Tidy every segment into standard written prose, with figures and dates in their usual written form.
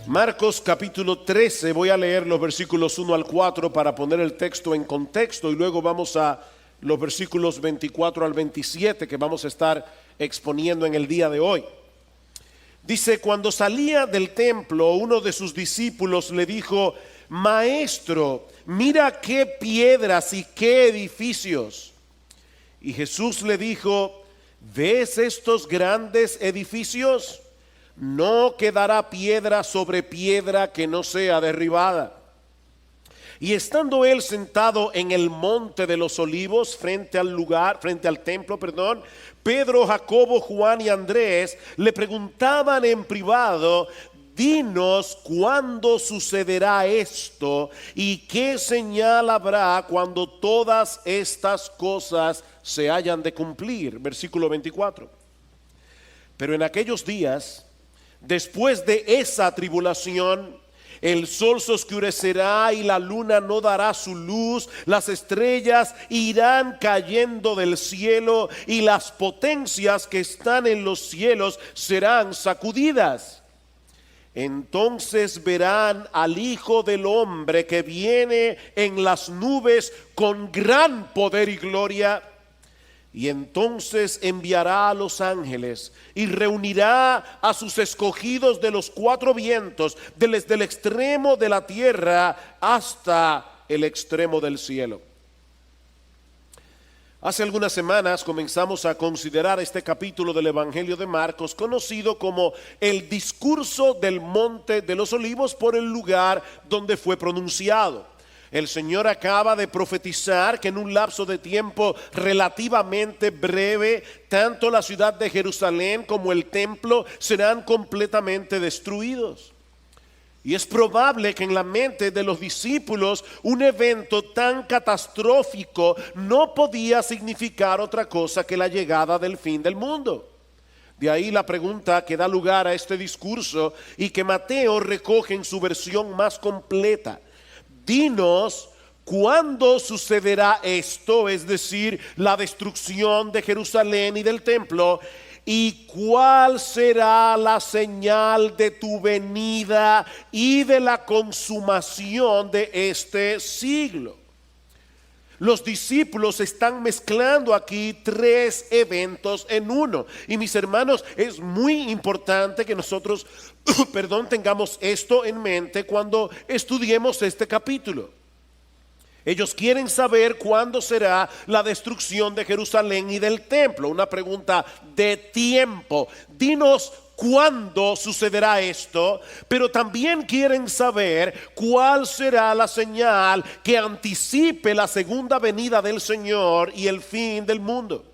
Marcos capítulo 13, voy a leer los versículos 1 al 4 para poner el texto en contexto y luego vamos a los versículos 24 al 27 que vamos a estar exponiendo en el día de hoy. Dice: cuando salía del templo, uno de sus discípulos le dijo: Maestro, mira qué piedras y qué edificios. Y Jesús le dijo: ¿ves estos grandes edificios? No quedará piedra sobre piedra que no sea derribada. Y estando él sentado en el monte de los olivos, frente al templo, Pedro, Jacobo, Juan y Andrés le preguntaban en privado: dinos cuándo sucederá esto y qué señal habrá cuando todas estas cosas se hayan de cumplir. Versículo 24. Pero en aquellos días, después de esa tribulación, el sol se oscurecerá y la luna no dará su luz, las estrellas irán cayendo del cielo y las potencias que están en los cielos serán sacudidas. Entonces verán al Hijo del Hombre que viene en las nubes con gran poder y gloria. Y entonces enviará a los ángeles y reunirá a sus escogidos de los cuatro vientos, desde el extremo de la tierra hasta el extremo del cielo. Hace algunas semanas comenzamos a considerar este capítulo del Evangelio de Marcos, conocido como el discurso del Monte de los Olivos, por el lugar donde fue pronunciado. El Señor acaba de profetizar que en un lapso de tiempo relativamente breve, tanto la ciudad de Jerusalén como el templo serán completamente destruidos. Y es probable que en la mente de los discípulos un evento tan catastrófico no podía significar otra cosa que la llegada del fin del mundo. De ahí la pregunta que da lugar a este discurso y que Mateo recoge en su versión más completa: dinos cuándo sucederá esto, es decir, la destrucción de Jerusalén y del templo, y cuál será la señal de tu venida y de la consumación de este siglo. Los discípulos están mezclando aquí tres eventos en uno. Y mis hermanos, es muy importante que nosotros tengamos esto en mente cuando estudiemos este capítulo. Ellos quieren saber cuándo será la destrucción de Jerusalén y del templo. Una pregunta de tiempo. Dinos cuándo sucederá esto, pero también quieren saber cuál será la señal que anticipe la segunda venida del Señor y el fin del mundo.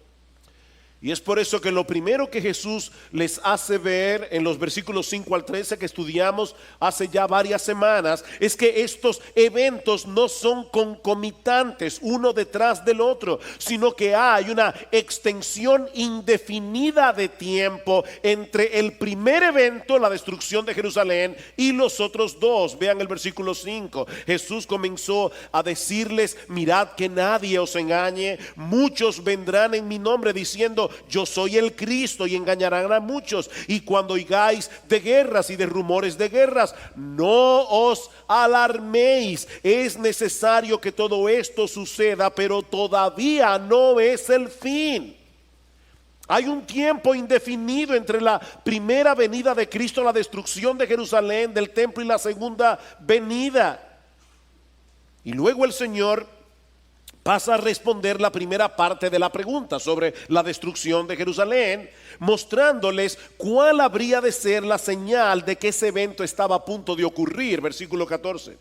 Y es por eso que lo primero que Jesús les hace ver en los versículos 5 al 13 que estudiamos hace ya varias semanas es que estos eventos no son concomitantes uno detrás del otro, sino que hay una extensión indefinida de tiempo entre el primer evento, la destrucción de Jerusalén, y los otros dos. Vean el versículo 5. Jesús comenzó a decirles: mirad que nadie os engañe, muchos vendrán en mi nombre diciendo: yo soy el Cristo, y engañarán a muchos. Y cuando oigáis de guerras y de rumores de guerras, no os alarméis. Es necesario que todo esto suceda, pero todavía no es el fin. Hay un tiempo indefinido entre la primera venida de Cristo, la destrucción de Jerusalén, del templo, y la segunda venida. Y luego el Señor pasa a responder la primera parte de la pregunta sobre la destrucción de Jerusalén, mostrándoles cuál habría de ser la señal de que ese evento estaba a punto de ocurrir. Versículo 14.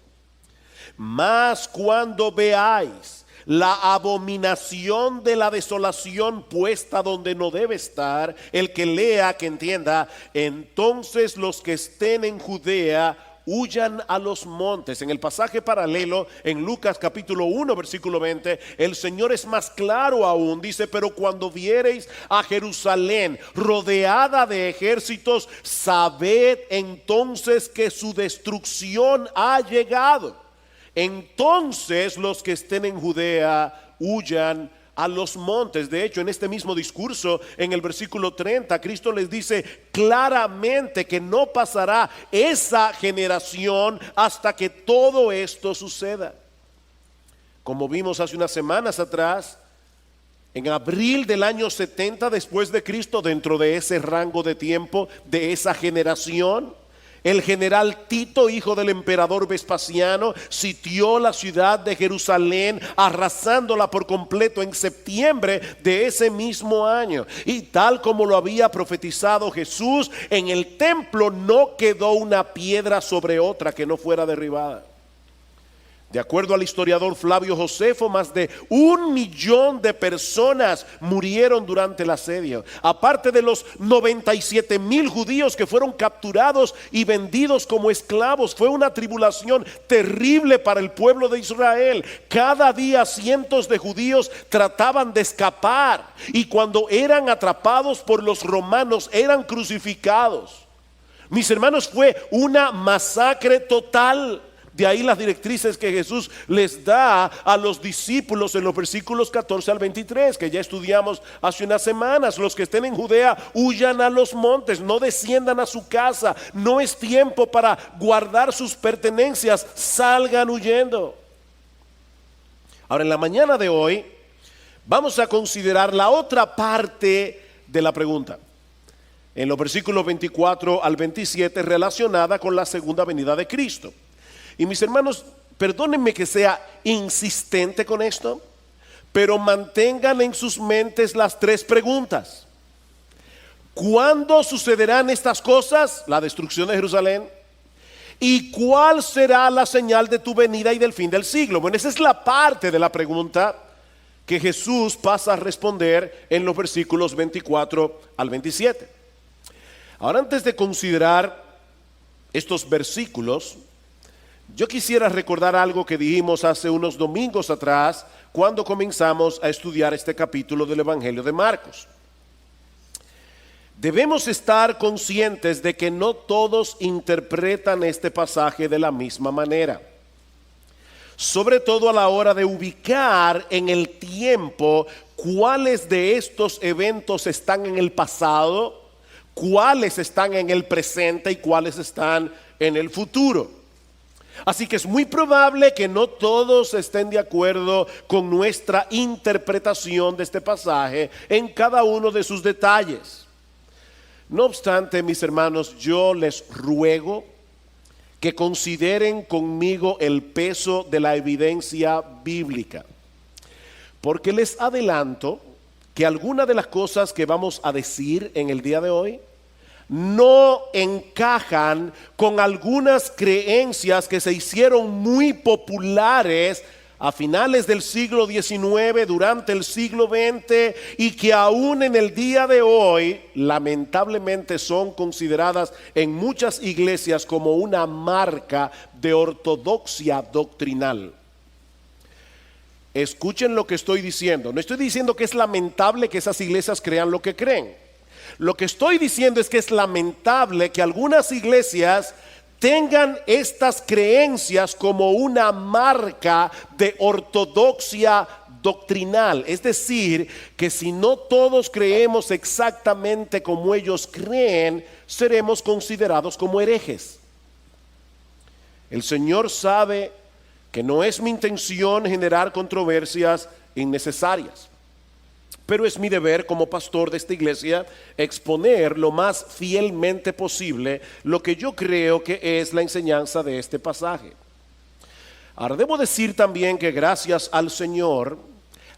Mas cuando veáis la abominación de la desolación puesta donde no debe estar, el que lea, que entienda, entonces los que estén en Judea huyan a los montes. En el pasaje paralelo, en Lucas capítulo 1 versículo 20, el Señor es más claro aún. Dice: pero cuando viereis a Jerusalén rodeada de ejércitos, sabed entonces que su destrucción ha llegado. Entonces los que estén en Judea huyan a los montes. De hecho, en este mismo discurso, en el versículo 30, Cristo les dice claramente que no pasará esa generación hasta que todo esto suceda. Como vimos hace unas semanas atrás, en abril del año 70 después de Cristo, dentro de ese rango de tiempo, de esa generación, el general Tito, hijo del emperador Vespasiano, sitió la ciudad de Jerusalén, arrasándola por completo en septiembre de ese mismo año. Y tal como lo había profetizado Jesús, en el templo no quedó una piedra sobre otra que no fuera derribada. De acuerdo al historiador Flavio Josefo, más de 1 millón de personas murieron durante el asedio, aparte de los 97,000 judíos que fueron capturados y vendidos como esclavos. Fue una tribulación terrible para el pueblo de Israel. Cada día cientos de judíos trataban de escapar, y cuando eran atrapados por los romanos eran crucificados. Mis hermanos, fue una masacre total. De ahí las directrices que Jesús les da a los discípulos en los versículos 14 al 23, que ya estudiamos hace unas semanas. Los que estén en Judea, huyan a los montes, no desciendan a su casa. No es tiempo para guardar sus pertenencias, salgan huyendo. Ahora, en la mañana de hoy vamos a considerar la otra parte de la pregunta, en los versículos 24 al 27, relacionada con la segunda venida de Cristo. Y mis hermanos, perdónenme que sea insistente con esto, pero mantengan en sus mentes las 3 preguntas. ¿Cuándo sucederán estas cosas? La destrucción de Jerusalén. ¿Y cuál será la señal de tu venida y del fin del siglo? Bueno, esa es la parte de la pregunta que Jesús pasa a responder en los versículos 24 al 27. Ahora, antes de considerar estos versículos, yo quisiera recordar algo que dijimos hace unos domingos atrás, cuando comenzamos a estudiar este capítulo del Evangelio de Marcos. Debemos estar conscientes de que no todos interpretan este pasaje de la misma manera, sobre todo a la hora de ubicar en el tiempo cuáles de estos eventos están en el pasado, cuáles están en el presente y cuáles están en el futuro. Así que es muy probable que no todos estén de acuerdo con nuestra interpretación de este pasaje en cada uno de sus detalles. No obstante, mis hermanos, yo les ruego que consideren conmigo el peso de la evidencia bíblica, porque les adelanto que algunas de las cosas que vamos a decir en el día de hoy no encajan con algunas creencias que se hicieron muy populares a finales del siglo XIX, durante el siglo XX, y que aún en el día de hoy lamentablemente son consideradas en muchas iglesias como una marca de ortodoxia doctrinal. Escuchen lo que estoy diciendo. No estoy diciendo que es lamentable que esas iglesias crean lo que creen. Lo que estoy diciendo es que es lamentable que algunas iglesias tengan estas creencias como una marca de ortodoxia doctrinal. Es decir, que si no todos creemos exactamente como ellos creen, seremos considerados como herejes. El Señor sabe que no es mi intención generar controversias innecesarias, pero es mi deber como pastor de esta iglesia exponer lo más fielmente posible lo que yo creo que es la enseñanza de este pasaje. Ahora, debo decir también que gracias al Señor,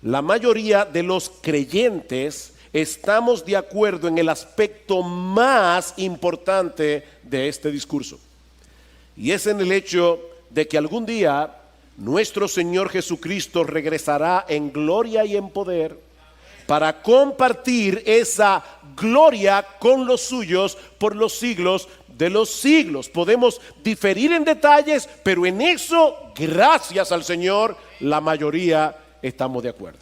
la mayoría de los creyentes estamos de acuerdo en el aspecto más importante de este discurso, y es en el hecho de que algún día nuestro Señor Jesucristo regresará en gloria y en poder para compartir esa gloria con los suyos por los siglos de los siglos. Podemos diferir en detalles, pero en eso, gracias al Señor, la mayoría estamos de acuerdo.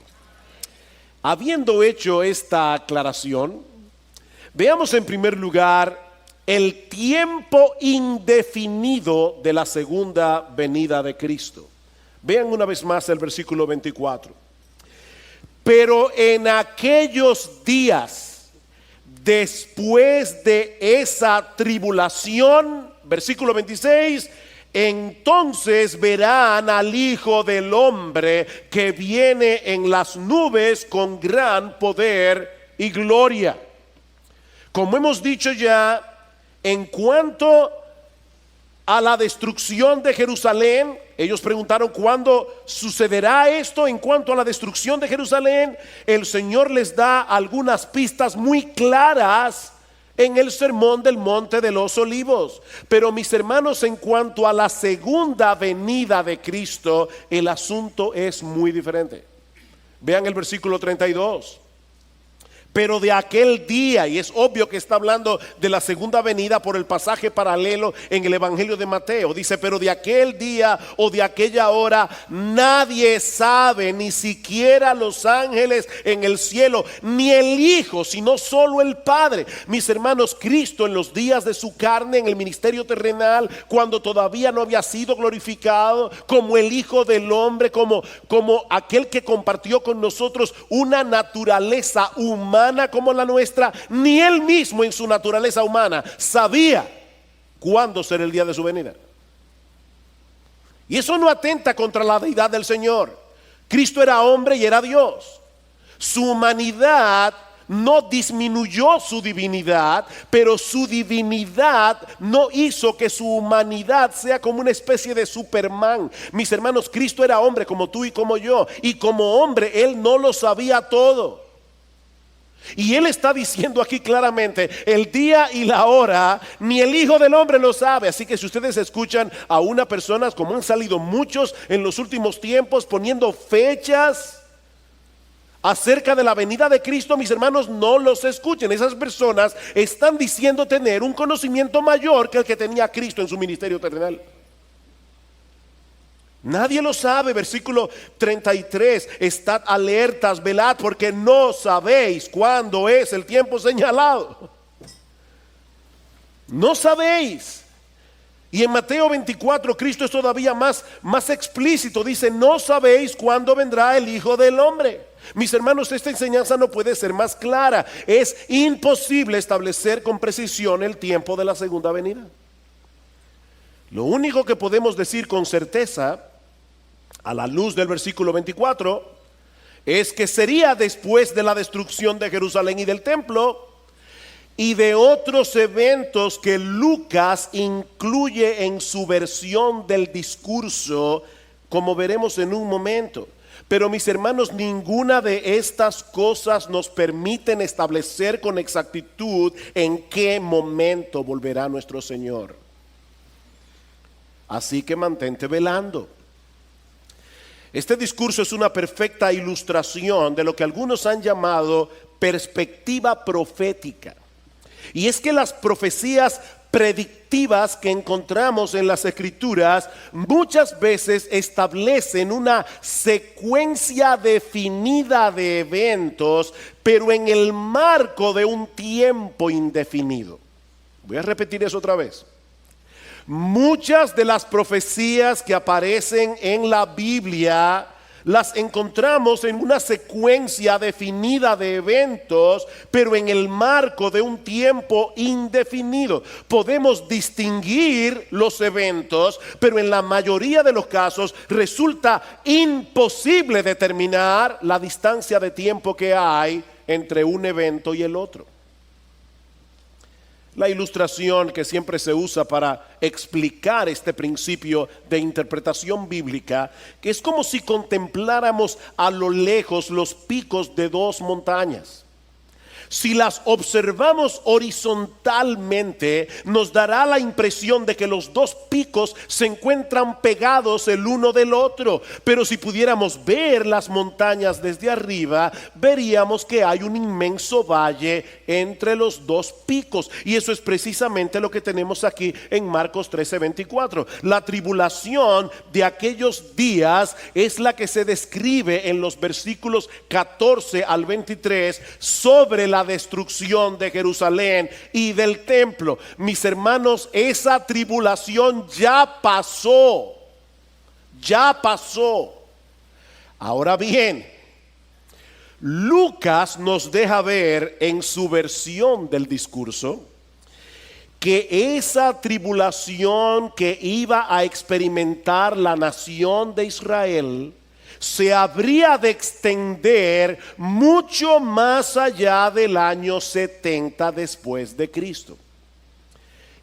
Habiendo hecho esta aclaración, veamos en primer lugar el tiempo indefinido de la segunda venida de Cristo. Vean una vez más el versículo 24. Pero en aquellos días, después de esa tribulación, versículo 26, entonces verán al Hijo del Hombre que viene en las nubes con gran poder y gloria. Como hemos dicho ya, en cuanto a la destrucción de Jerusalén, ellos preguntaron cuándo sucederá esto. En cuanto a la destrucción de Jerusalén, el Señor les da algunas pistas muy claras en el sermón del Monte de los Olivos. Pero mis hermanos, en cuanto a la segunda venida de Cristo, el asunto es muy diferente. Vean el versículo 32. Pero de aquel día, y es obvio que está hablando de la segunda venida por el pasaje paralelo en el Evangelio de Mateo. Dice, pero de aquel día o de aquella hora nadie sabe, ni siquiera los ángeles en el cielo, ni el Hijo, sino solo el Padre. Mis hermanos, Cristo en los días de su carne, en el ministerio terrenal, cuando todavía no había sido glorificado como el Hijo del Hombre, como aquel que compartió con nosotros una naturaleza humana como la nuestra, ni él mismo en su naturaleza humana sabía cuándo será el día de su venida. Y eso no atenta contra la deidad del Señor. Cristo era hombre y era Dios. Su humanidad no disminuyó su divinidad, pero su divinidad no hizo que su humanidad sea como una especie de Superman. Mis hermanos, Cristo era hombre como tú y como yo, y como hombre él no lo sabía todo. Y él está diciendo aquí claramente, el día y la hora ni el Hijo del Hombre lo sabe. Así que si ustedes escuchan a una persona, como han salido muchos en los últimos tiempos, poniendo fechas acerca de la venida de Cristo, mis hermanos, no los escuchen. Esas personas están diciendo tener un conocimiento mayor que el que tenía Cristo en su ministerio terrenal. Nadie lo sabe. Versículo 33, estad alertas, velad, porque no sabéis cuándo es el tiempo señalado. No sabéis. Y en Mateo 24 Cristo es todavía más explícito. Dice, no sabéis cuándo vendrá el Hijo del Hombre. Mis hermanos, esta enseñanza no puede ser más clara. Es imposible establecer con precisión el tiempo de la segunda venida. Lo único que podemos decir con certeza, a la luz del versículo 24, es que sería después de la destrucción de Jerusalén y del templo, y de otros eventos que Lucas incluye en su versión del discurso, como veremos en un momento. Pero mis hermanos, ninguna de estas cosas nos permiten establecer con exactitud en qué momento volverá nuestro Señor. Así que mantente velando. Este discurso es una perfecta ilustración de lo que algunos han llamado perspectiva profética. Y es que las profecías predictivas que encontramos en las Escrituras muchas veces establecen una secuencia definida de eventos, pero en el marco de un tiempo indefinido. Voy a repetir eso otra vez. Muchas de las profecías que aparecen en la Biblia las encontramos en una secuencia definida de eventos, pero en el marco de un tiempo indefinido. Podemos distinguir los eventos, pero en la mayoría de los casos resulta imposible determinar la distancia de tiempo que hay entre un evento y el otro. La ilustración que siempre se usa para explicar este principio de interpretación bíblica, que es como si contempláramos a lo lejos los picos de dos montañas. Si las observamos horizontalmente, nos dará la impresión de que los dos picos se encuentran pegados el uno del otro. Pero si pudiéramos ver las montañas desde arriba, veríamos que hay un inmenso valle entre los dos picos. Y eso es precisamente lo que tenemos aquí en Marcos 13:24. La tribulación de aquellos días es la que se describe en los versículos 14 al 23 sobre la destrucción de Jerusalén y del templo. Mis hermanos, esa tribulación ya pasó. Ya pasó. Ahora bien, Lucas nos deja ver en su versión del discurso que esa tribulación que iba a experimentar la nación de Israel se habría de extender mucho más allá del año 70 después de Cristo.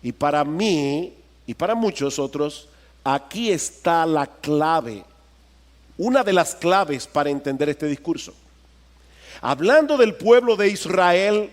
Y para mí y para muchos otros, aquí está la clave, una de las claves para entender este discurso. Hablando del pueblo de Israel,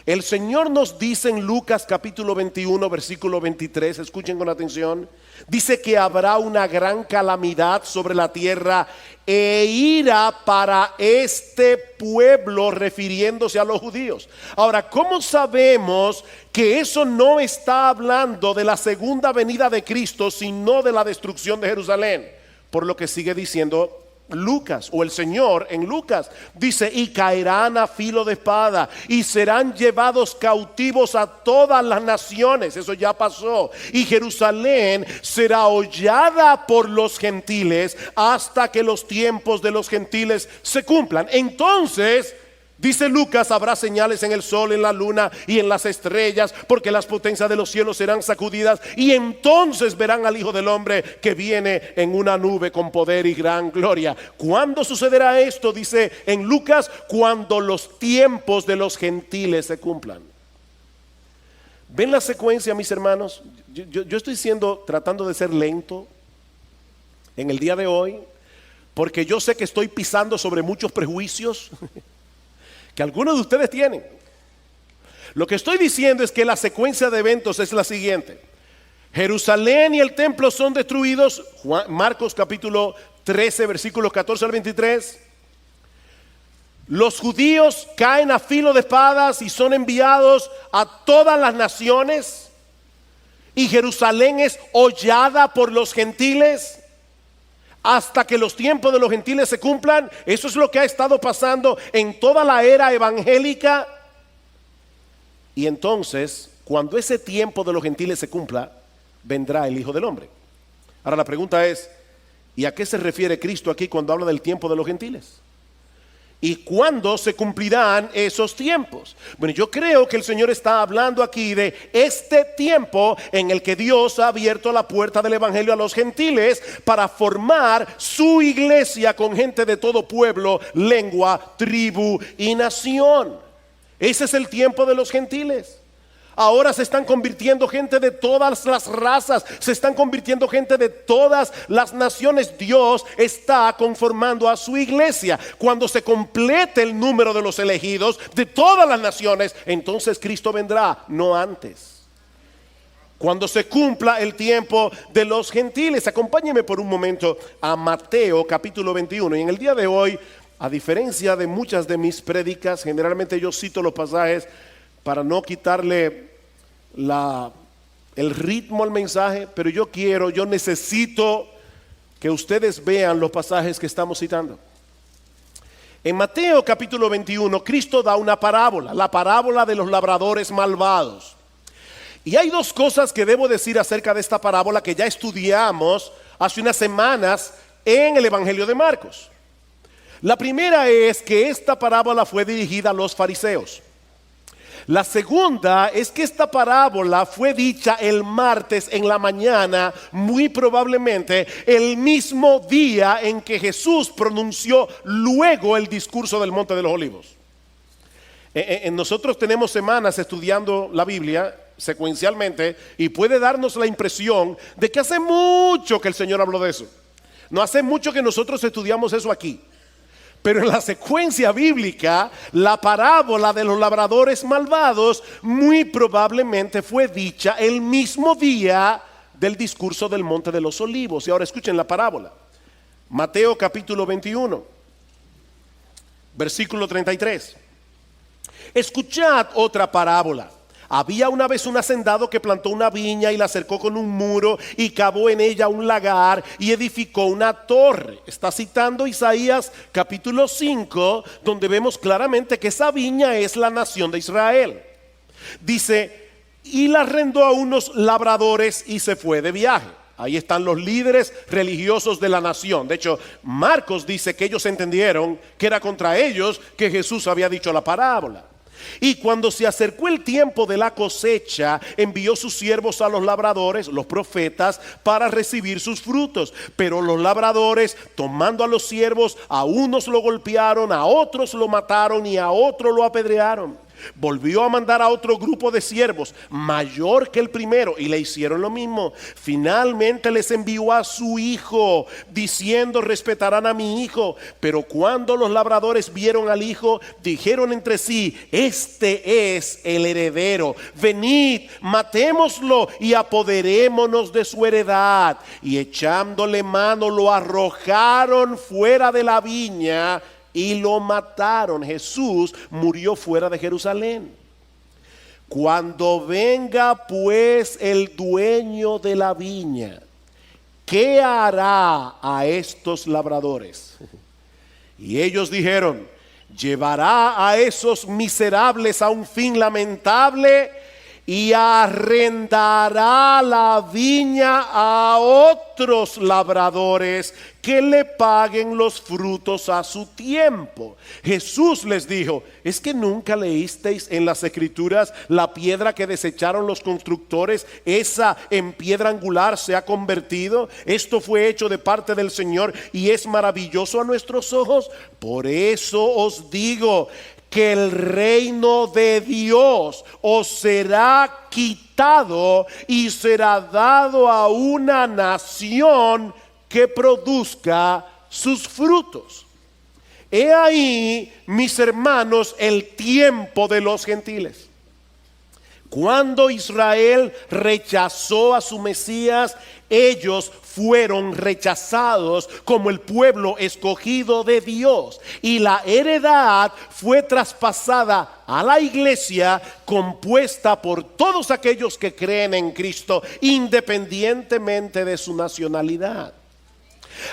el Señor nos dice en Lucas capítulo 21, versículo 23, escuchen con atención, dice que habrá una gran calamidad sobre la tierra e ira para este pueblo, refiriéndose a los judíos. Ahora, ¿cómo sabemos que eso no está hablando de la segunda venida de Cristo, sino de la destrucción de Jerusalén? Por lo que sigue diciendo Lucas, o el Señor en Lucas, dice: y caerán a filo de espada y serán llevados cautivos a todas las naciones. Eso ya pasó. Y Jerusalén será hollada por los gentiles hasta que los tiempos de los gentiles se cumplan. Entonces, dice Lucas, habrá señales en el sol, en la luna y en las estrellas, porque las potencias de los cielos serán sacudidas, y entonces verán al Hijo del Hombre que viene en una nube con poder y gran gloria. ¿Cuándo sucederá esto? Dice en Lucas: cuando los tiempos de los gentiles se cumplan. ¿Ven la secuencia, mis hermanos? Yo estoy tratando de ser lento en el día de hoy, porque yo sé que estoy pisando sobre muchos prejuicios que algunos de ustedes tienen. Lo que estoy diciendo es que la secuencia de eventos es la siguiente: Jerusalén y el templo son destruidos, Marcos capítulo 13 versículos 14 al 23. Los judíos caen a filo de espadas y son enviados a todas las naciones, y Jerusalén es hollada por los gentiles hasta que los tiempos de los gentiles se cumplan. Eso es lo que ha estado pasando en toda la era evangélica. Y entonces, cuando ese tiempo de los gentiles se cumpla, vendrá el Hijo del Hombre. Ahora la pregunta es: ¿y a qué se refiere Cristo aquí cuando habla del tiempo de los gentiles? ¿Y cuándo se cumplirán esos tiempos? Bueno, yo creo que el Señor está hablando aquí de este tiempo en el que Dios ha abierto la puerta del evangelio a los gentiles para formar su iglesia con gente de todo pueblo, lengua, tribu y nación. Ese es el tiempo de los gentiles. Ahora se están convirtiendo gente de todas las razas, se están convirtiendo gente de todas las naciones. Dios está conformando a su iglesia. Cuando se complete el número de los elegidos de todas las naciones, entonces Cristo vendrá, no antes. Cuando se cumpla el tiempo de los gentiles. Acompáñenme por un momento a Mateo capítulo 21. Y en el día de hoy, a diferencia de muchas de mis prédicas, generalmente yo cito los pasajes para no quitarle el ritmo al mensaje, pero yo necesito que ustedes vean los pasajes que estamos citando. En Mateo capítulo 21, Cristo da una parábola, la parábola de los labradores malvados. Y hay dos cosas que debo decir acerca de esta parábola que ya estudiamos hace unas semanas en el Evangelio de Marcos. La primera es que esta parábola fue dirigida a los fariseos. La segunda es que esta parábola fue dicha el martes en la mañana, muy probablemente el mismo día en que Jesús pronunció luego el discurso del Monte de los Olivos. Nosotros tenemos semanas estudiando la Biblia secuencialmente y puede darnos la impresión de que hace mucho que el Señor habló de eso. No hace mucho que nosotros estudiamos eso aquí. Pero en la secuencia bíblica, la parábola de los labradores malvados muy probablemente fue dicha el mismo día del discurso del Monte de los Olivos. Y ahora escuchen la parábola. Mateo capítulo 21, versículo 33. Escuchad otra parábola. Había una vez un hacendado que plantó una viña y la cercó con un muro y cavó en ella un lagar y edificó una torre. Está citando Isaías capítulo 5, donde vemos claramente que esa viña es la nación de Israel. Dice: y la arrendó a unos labradores y se fue de viaje. Ahí están los líderes religiosos de la nación. De hecho, Marcos dice que ellos entendieron que era contra ellos que Jesús había dicho la parábola. Y cuando se acercó el tiempo de la cosecha, envió sus siervos a los labradores, los profetas, para recibir sus frutos. Pero los labradores, tomando a los siervos, a unos lo golpearon, a otros lo mataron y a otros lo apedrearon. Volvió a mandar a otro grupo de siervos, mayor que el primero, y le hicieron lo mismo. Finalmente les envió a su hijo, diciendo: respetarán a mi hijo. Pero cuando los labradores vieron al hijo, dijeron entre sí: este es el heredero, venid, matémoslo y apoderémonos de su heredad. Y echándole mano, lo arrojaron fuera de la viña y lo mataron. Jesús murió fuera de Jerusalén. Cuando venga pues el dueño de la viña, ¿qué hará a estos labradores? Y ellos dijeron: llevará a esos miserables a un fin lamentable y arrendará la viña a otros labradores que le paguen los frutos a su tiempo. Jesús les dijo: ¿es que nunca leísteis en las escrituras la piedra que desecharon los constructores, esa en piedra angular se ha convertido? Esto fue hecho de parte del Señor y es maravilloso a nuestros ojos. Por eso os digo que el reino de Dios os será quitado y será dado a una nación que produzca sus frutos. He ahí, mis hermanos, el tiempo de los gentiles. Cuando Israel rechazó a su Mesías, ellos fueron rechazados como el pueblo escogido de Dios, y la heredad fue traspasada a la iglesia, compuesta por todos aquellos que creen en Cristo, independientemente de su nacionalidad.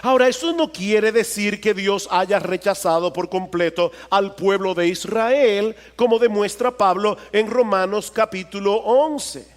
Ahora, eso no quiere decir que Dios haya rechazado por completo al pueblo de Israel, como demuestra Pablo en Romanos capítulo 11.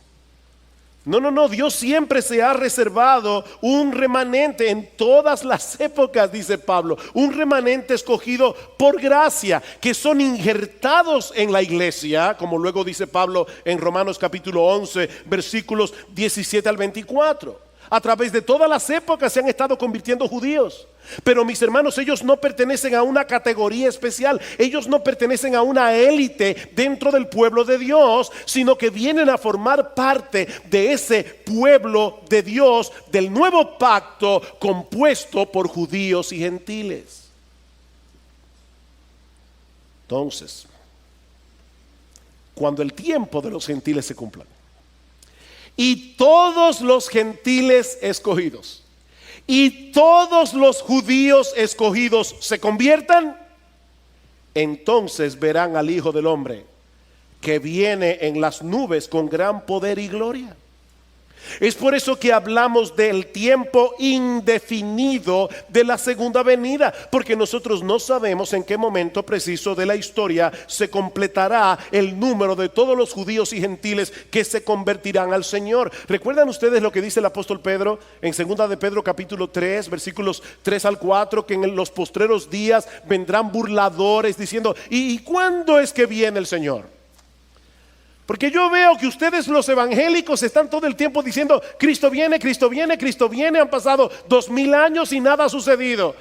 No, Dios siempre se ha reservado un remanente en todas las épocas, dice Pablo, un remanente escogido por gracia, que son injertados en la iglesia, como luego dice Pablo en Romanos capítulo 11, versículos 17 al 24. A través de todas las épocas se han estado convirtiendo judíos. Pero mis hermanos, ellos no pertenecen a una categoría especial. Ellos no pertenecen a una élite dentro del pueblo de Dios, sino que vienen a formar parte de ese pueblo de Dios, del nuevo pacto compuesto por judíos y gentiles. Entonces, cuando el tiempo de los gentiles se cumpla y todos los gentiles escogidos y todos los judíos escogidos se conviertan, entonces verán al Hijo del Hombre que viene en las nubes con gran poder y gloria. Es por eso que hablamos del tiempo indefinido de la segunda venida, porque nosotros no sabemos en qué momento preciso de la historia se completará el número de todos los judíos y gentiles que se convertirán al Señor. ¿Recuerdan ustedes lo que dice el apóstol Pedro en segunda de Pedro capítulo 3, versículos 3 al 4? Que en los postreros días vendrán burladores diciendo: ¿y cuándo es que viene el Señor? Porque yo veo que ustedes, los evangélicos, están todo el tiempo diciendo: Cristo viene, Cristo viene, Cristo viene. Han pasado 2000 años y nada ha sucedido.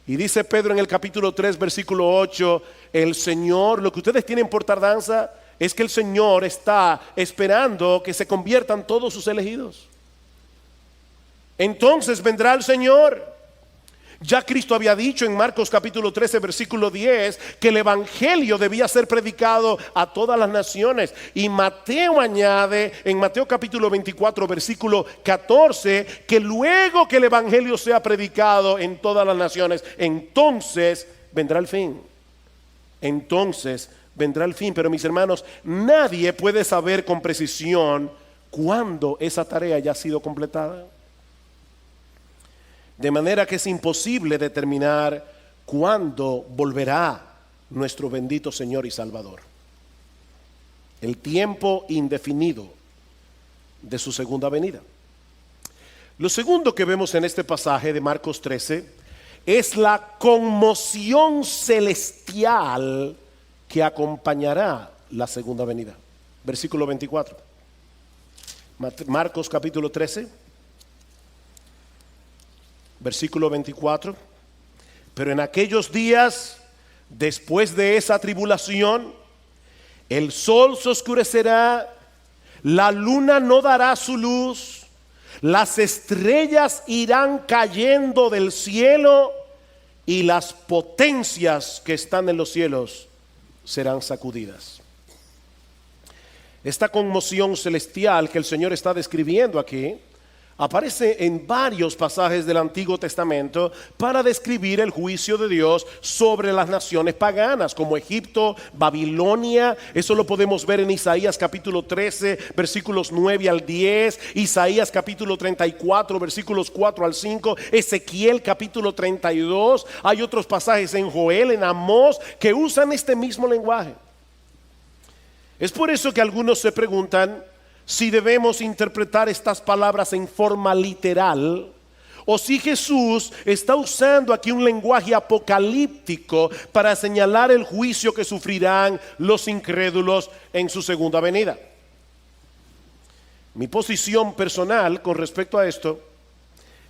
Y dice Pedro en el capítulo 3, versículo 8: el Señor, lo que ustedes tienen por tardanza es que el Señor está esperando que se conviertan todos sus elegidos. Entonces vendrá el Señor. Ya Cristo había dicho en Marcos capítulo 13 versículo 10 que el evangelio debía ser predicado a todas las naciones. Y Mateo añade en Mateo capítulo 24 versículo 14 que luego que el evangelio sea predicado en todas las naciones, entonces vendrá el fin. Entonces vendrá el fin. Pero mis hermanos, nadie puede saber con precisión cuándo esa tarea ya ha sido completada. De manera que es imposible determinar cuándo volverá nuestro bendito Señor y Salvador. El tiempo indefinido de su segunda venida. Lo segundo que vemos en este pasaje de Marcos 13 es la conmoción celestial que acompañará la segunda venida. Versículo 24. Marcos capítulo 13, versículo 24. Pero en aquellos días, después de esa tribulación, el sol se oscurecerá, la luna no dará su luz, las estrellas irán cayendo del cielo y las potencias que están en los cielos serán sacudidas. Esta conmoción celestial que el Señor está describiendo aquí aparece en varios pasajes del Antiguo Testamento para describir el juicio de Dios sobre las naciones paganas como Egipto, Babilonia. Eso lo podemos ver en Isaías capítulo 13 versículos 9 al 10, Isaías capítulo 34 versículos 4 al 5, Ezequiel capítulo 32. Hay otros pasajes en Joel, en Amós, que usan este mismo lenguaje. Es por eso que algunos se preguntan si debemos interpretar estas palabras en forma literal o si Jesús está usando aquí un lenguaje apocalíptico para señalar el juicio que sufrirán los incrédulos en su segunda venida. Mi posición personal con respecto a esto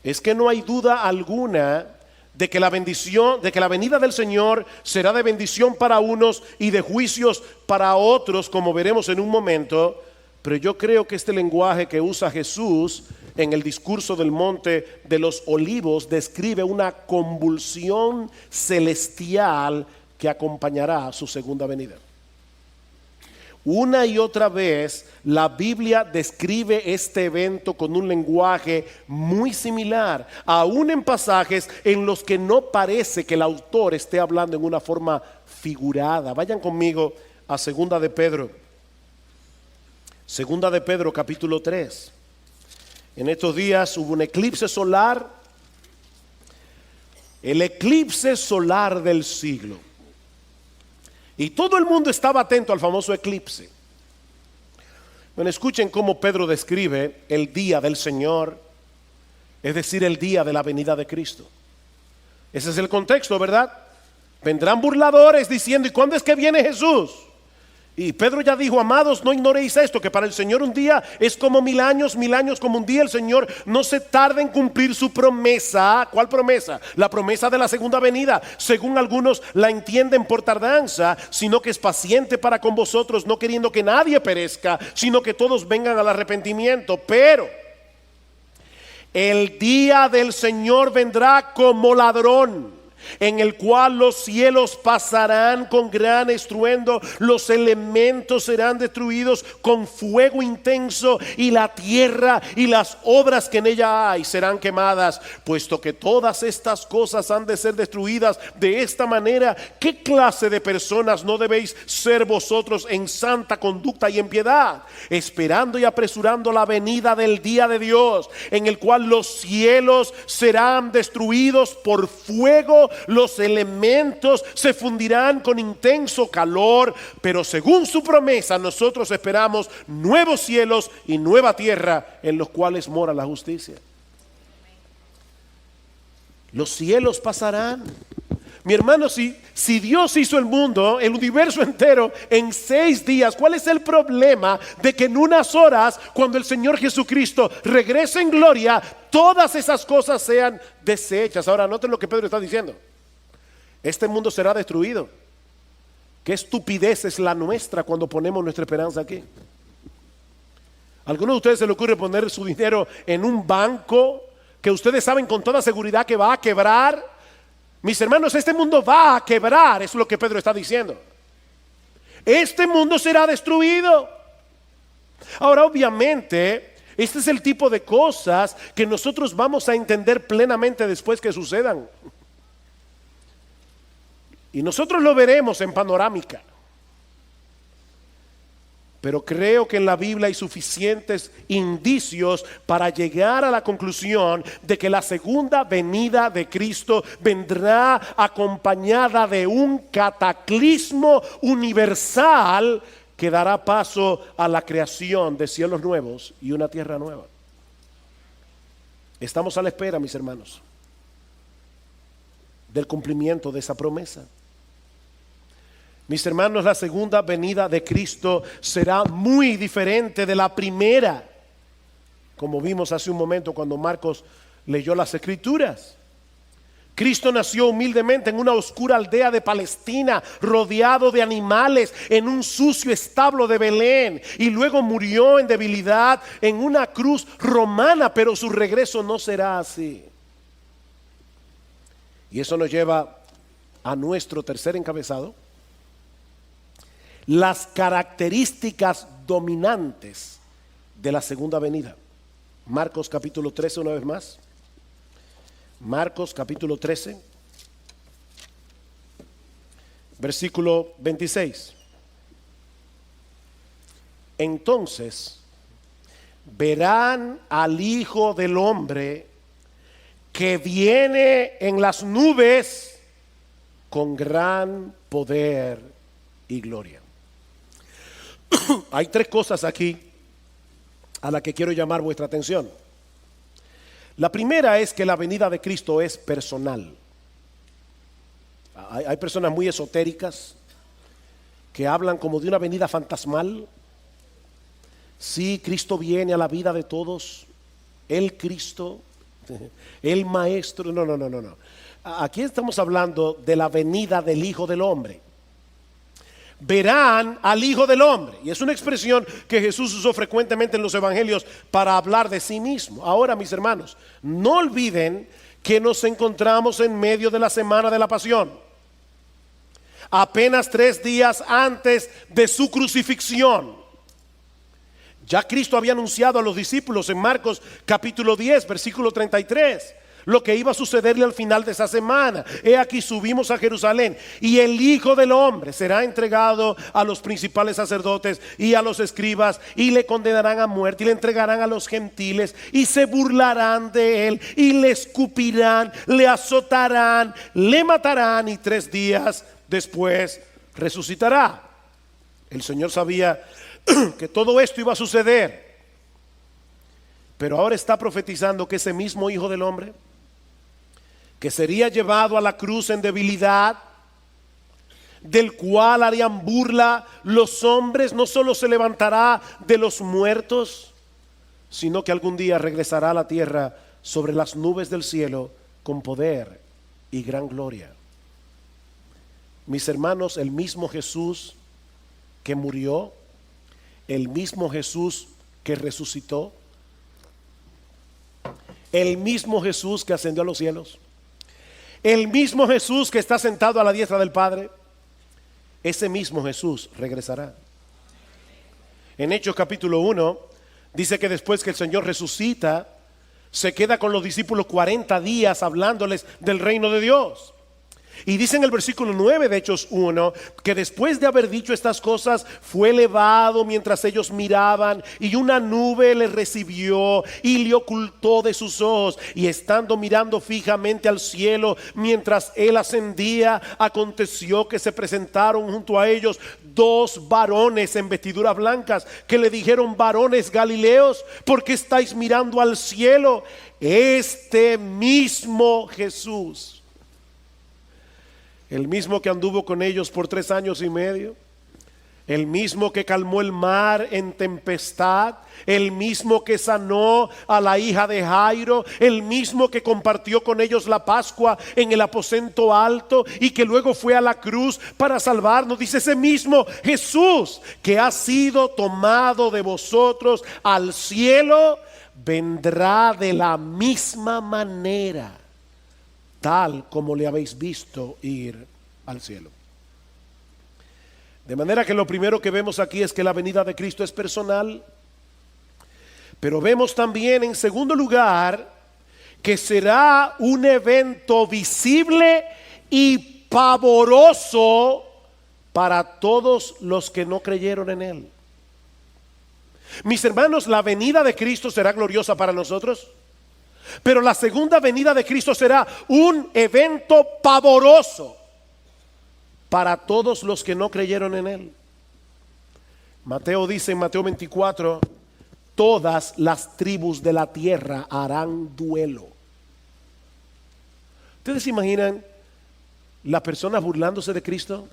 es que no hay duda alguna de que la venida del Señor será de bendición para unos y de juicios para otros, como veremos en un momento. Pero yo creo que este lenguaje que usa Jesús en el discurso del Monte de los Olivos describe una convulsión celestial que acompañará su segunda venida. Una y otra vez la Biblia describe este evento con un lenguaje muy similar, aún en pasajes en los que no parece que el autor esté hablando en una forma figurada. Vayan conmigo a Segunda de Pedro. Segunda de Pedro capítulo 3. En estos días hubo un eclipse solar, el eclipse solar del siglo. Y todo el mundo estaba atento al famoso eclipse. Bueno, escuchen cómo Pedro describe el día del Señor, es decir, el día de la venida de Cristo. Ese es el contexto, ¿verdad? Vendrán burladores diciendo: ¿y cuándo es que viene Jesús? Y Pedro ya dijo: amados, no ignoréis esto, que para el Señor un día es como 1000 años como un día. El Señor no se tarda en cumplir su promesa. ¿Cuál promesa? La promesa de la segunda venida. Según algunos la entienden por tardanza, sino que es paciente para con vosotros, no queriendo que nadie perezca, sino que todos vengan al arrepentimiento. Pero el día del Señor vendrá como ladrón, en el cual los cielos pasarán con gran estruendo, los elementos serán destruidos con fuego intenso, y la tierra y las obras que en ella hay serán quemadas. Puesto que todas estas cosas han de ser destruidas de esta manera, ¿qué clase de personas no debéis ser vosotros en santa conducta y en piedad, esperando y apresurando la venida del día de Dios, en el cual los cielos serán destruidos por fuego, los elementos se fundirán con intenso calor? Pero según su promesa nosotros esperamos nuevos cielos y nueva tierra en los cuales mora la justicia. Los cielos pasarán. Mi hermano, si Dios hizo el mundo, el universo entero, en 6 días, ¿cuál es el problema de que en unas horas, cuando el Señor Jesucristo regrese en gloria, todas esas cosas sean deshechas? Ahora noten lo que Pedro está diciendo: este mundo será destruido. Qué estupidez es la nuestra cuando ponemos nuestra esperanza aquí. ¿A alguno de ustedes se le ocurre poner su dinero en un banco que ustedes saben con toda seguridad que va a quebrar? Mis hermanos, este mundo va a quebrar, es lo que Pedro está diciendo. Este mundo será destruido. Ahora, obviamente, este es el tipo de cosas que nosotros vamos a entender plenamente después que sucedan. Y nosotros lo veremos en panorámica. Pero creo que en la Biblia hay suficientes indicios para llegar a la conclusión de que la segunda venida de Cristo vendrá acompañada de un cataclismo universal que dará paso a la creación de cielos nuevos y una tierra nueva. Estamos a la espera, mis hermanos, del cumplimiento de esa promesa. Mis hermanos, la segunda venida de Cristo será muy diferente de la primera, como vimos hace un momento cuando Marcos leyó las Escrituras. Cristo nació humildemente en una oscura aldea de Palestina, rodeado de animales, en un sucio establo de Belén, y luego murió en debilidad en una cruz romana, pero su regreso no será así. Y eso nos lleva a nuestro tercer encabezado: las características dominantes de la segunda venida. Marcos capítulo 13, una vez más. Marcos capítulo 13, versículo 26. Entonces verán al Hijo del Hombre que viene en las nubes con gran poder y gloria. Hay tres cosas aquí a las que quiero llamar vuestra atención. La primera es que la venida de Cristo es personal. Hay personas muy esotéricas que hablan como de una venida fantasmal. Sí, Cristo viene a la vida de todos. El Cristo, el Maestro. No. Aquí estamos hablando de la venida del Hijo del Hombre. Verán al Hijo del Hombre, y es una expresión que Jesús usó frecuentemente en los evangelios para hablar de sí mismo. Ahora, mis hermanos, no olviden que nos encontramos en medio de la semana de la pasión, apenas 3 días antes de su crucifixión. Ya Cristo había anunciado a los discípulos en Marcos capítulo 10, versículo 33, lo que iba a sucederle al final de esa semana. He aquí, subimos a Jerusalén, y el Hijo del Hombre será entregado a los principales sacerdotes y a los escribas, y le condenarán a muerte, y le entregarán a los gentiles, y se burlarán de él, y le escupirán, le azotarán, le matarán, y 3 días después resucitará. El Señor sabía que todo esto iba a suceder, pero ahora está profetizando que ese mismo Hijo del Hombre, que sería llevado a la cruz en debilidad, del cual harían burla los hombres, no solo se levantará de los muertos, sino que algún día regresará a la tierra sobre las nubes del cielo con poder y gran gloria. Mis hermanos, el mismo Jesús que murió, el mismo Jesús que resucitó, el mismo Jesús que ascendió a los cielos, el mismo Jesús que está sentado a la diestra del Padre, ese mismo Jesús regresará. En Hechos capítulo 1 dice que después que el Señor resucita, se queda con los discípulos 40 días hablándoles del reino de Dios. Y dice en el versículo 9 de Hechos 1 que después de haber dicho estas cosas, fue elevado mientras ellos miraban, y una nube le recibió y le ocultó de sus ojos. Y estando mirando fijamente al cielo mientras él ascendía, aconteció que se presentaron junto a ellos 2 varones en vestiduras blancas, que le dijeron: varones galileos, ¿por qué estáis mirando al cielo? Este mismo Jesús, el mismo que anduvo con ellos por 3 años y medio, el mismo que calmó el mar en tempestad, el mismo que sanó a la hija de Jairo, el mismo que compartió con ellos la Pascua en el aposento alto y que luego fue a la cruz para salvarnos. Dice: ese mismo Jesús que ha sido tomado de vosotros al cielo, vendrá de la misma manera, tal como le habéis visto ir al cielo. De manera que lo primero que vemos aquí es que la venida de Cristo es personal, pero vemos también, en segundo lugar, que será un evento visible y pavoroso para todos los que no creyeron en él. Mis hermanos, la venida de Cristo será gloriosa para nosotros, pero la segunda venida de Cristo será un evento pavoroso para todos los que no creyeron en él. Mateo dice en Mateo 24, todas las tribus de la tierra harán duelo. ¿Ustedes se imaginan las personas burlándose de Cristo?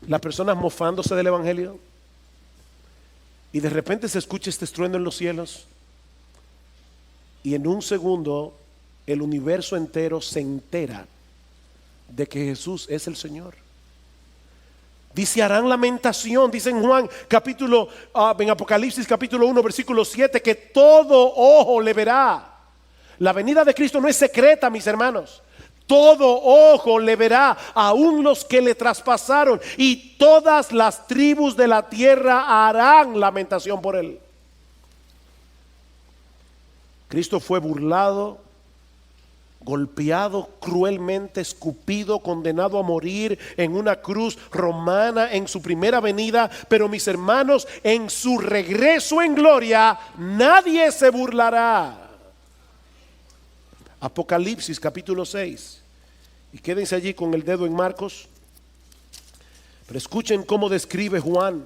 Las personas mofándose del Evangelio. Y de repente se escucha este estruendo en los cielos. Y en un segundo el universo entero se entera de que Jesús es el Señor. Dice, harán lamentación, dice en Juan capítulo, en Apocalipsis capítulo 1 versículo 7, que todo ojo le verá. La venida de Cristo no es secreta, mis hermanos. Todo ojo le verá, aún los que le traspasaron, y todas las tribus de la tierra harán lamentación por él. Cristo fue burlado, golpeado cruelmente, escupido, condenado a morir en una cruz romana en su primera venida. Pero mis hermanos, en su regreso en gloria, nadie se burlará. Apocalipsis capítulo 6. Y quédense allí con el dedo en Marcos. Pero escuchen cómo describe Juan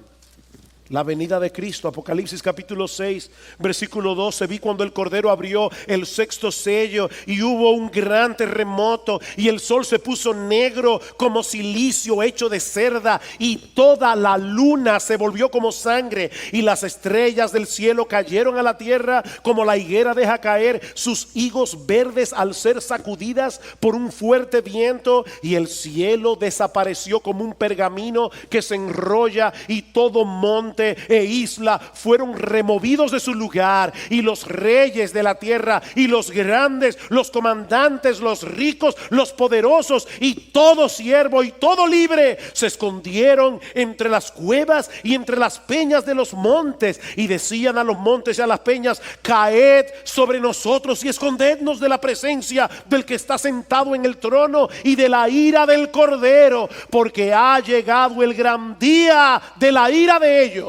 la venida de Cristo. Apocalipsis capítulo 6 versículo 12. Vi cuando el Cordero abrió el sexto sello y hubo un gran terremoto, y el sol se puso negro como silicio hecho de cerda, y toda la luna se volvió como sangre, y las estrellas del cielo cayeron a la tierra como la higuera deja caer sus higos verdes al ser sacudidas por un fuerte viento, y el cielo desapareció como un pergamino que se enrolla, y todo monte e isla fueron removidos de su lugar, y los reyes de la tierra y los grandes, los comandantes, los ricos, los poderosos y todo siervo y todo libre se escondieron entre las cuevas y entre las peñas de los montes, y decían a los montes y a las peñas: caed sobre nosotros y escondednos de la presencia del que está sentado en el trono y de la ira del Cordero, porque ha llegado el gran día de la ira de ellos.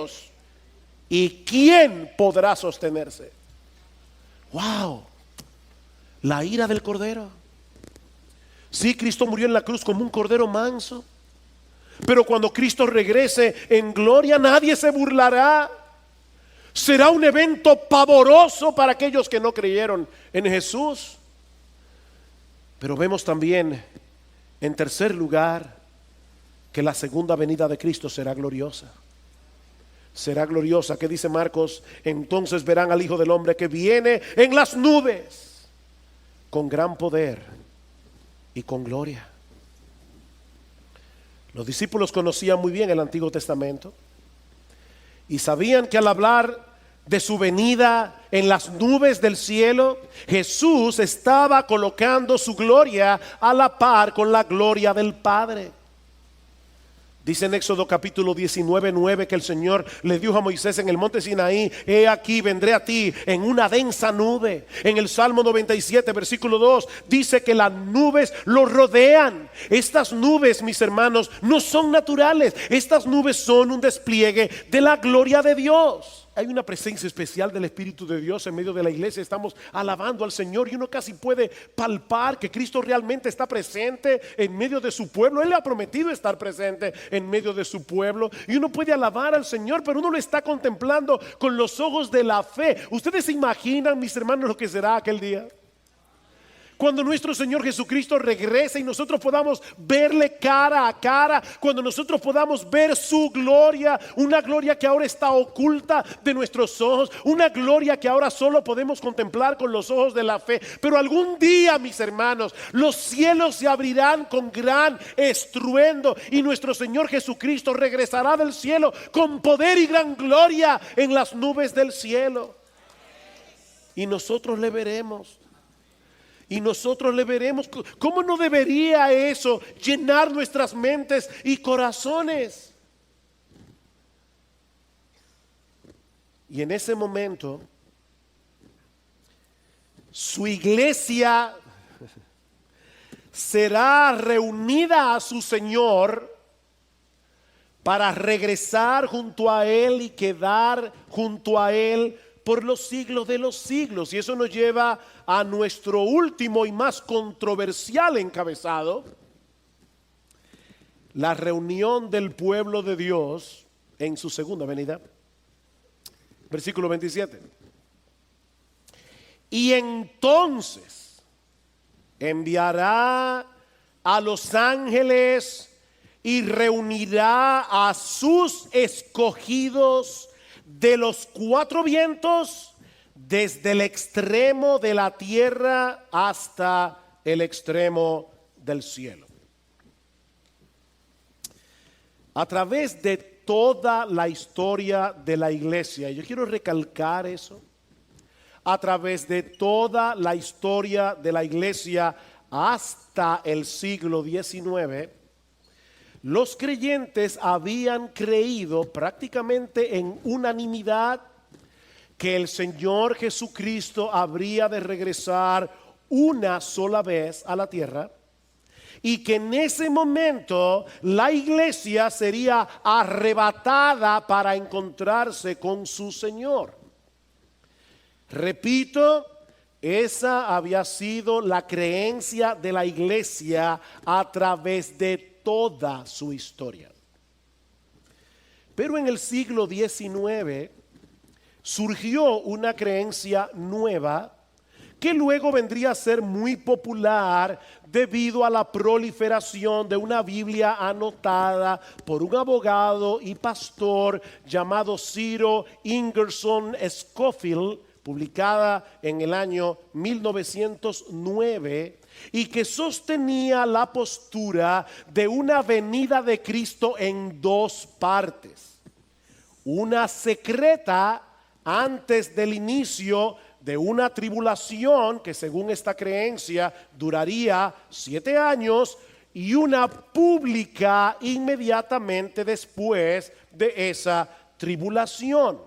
¿Y quién podrá sostenerse? Wow, la ira del Cordero. Sí, Cristo murió en la cruz como un cordero manso, pero cuando Cristo regrese en gloria, nadie se burlará. Será un evento pavoroso para aquellos que no creyeron en Jesús. Pero vemos también, en tercer lugar, que la segunda venida de Cristo será gloriosa. Será gloriosa. ¿Qué dice Marcos? Entonces verán al Hijo del Hombre que viene en las nubes con gran poder y con gloria. Los discípulos conocían muy bien el Antiguo Testamento y sabían que al hablar de su venida en las nubes del cielo, Jesús estaba colocando su gloria a la par con la gloria del Padre. Dice en Éxodo capítulo 19:9 que el Señor le dijo a Moisés en el monte Sinaí: he aquí, vendré a ti en una densa nube. En el Salmo 97 versículo 2 dice que las nubes lo rodean. Estas nubes, mis hermanos, no son naturales. Estas nubes son un despliegue de la gloria de Dios. Hay una presencia especial del Espíritu de Dios en medio de la iglesia. Estamos alabando al Señor y uno casi puede palpar que Cristo realmente está presente en medio de su pueblo. Él le ha prometido estar presente en medio de su pueblo, y uno puede alabar al Señor, pero uno lo está contemplando con los ojos de la fe. ¿Ustedes se imaginan, mis hermanos, lo que será aquel día? Cuando nuestro Señor Jesucristo regrese y nosotros podamos verle cara a cara, cuando nosotros podamos ver su gloria, una gloria que ahora está oculta de nuestros ojos, una gloria que ahora solo podemos contemplar con los ojos de la fe. Pero algún día, mis hermanos, los cielos se abrirán con gran estruendo y nuestro Señor Jesucristo regresará del cielo con poder y gran gloria en las nubes del cielo. Y nosotros le veremos. Y nosotros le veremos. ¿Cómo no debería eso llenar nuestras mentes y corazones? Y en ese momento, su iglesia será reunida a su Señor para regresar junto a Él y quedar junto a Él por los siglos de los siglos. Y eso nos lleva a nuestro último y más controversial encabezado: la reunión del pueblo de Dios en su segunda venida. Versículo 27. Y entonces enviará a los ángeles y reunirá a sus escogidos de los cuatro vientos, desde el extremo de la tierra hasta el extremo del cielo. A través de toda la historia de la iglesia, yo quiero recalcar eso, a través de toda la historia de la iglesia hasta el siglo XIX, los creyentes habían creído prácticamente en unanimidad que el Señor Jesucristo habría de regresar una sola vez a la tierra y que en ese momento la iglesia sería arrebatada para encontrarse con su Señor. Repito, esa había sido la creencia de la iglesia a través de toda su historia. Pero en el siglo XIX surgió una creencia nueva que luego vendría a ser muy popular debido a la proliferación de una Biblia anotada por un abogado y pastor llamado Ciro Ingerson Scofield, publicada en el año 1909, y que sostenía la postura de una venida de Cristo en dos partes: una secreta antes del inicio de una tribulación que, según esta creencia, duraría 7 años, y una pública inmediatamente después de esa tribulación.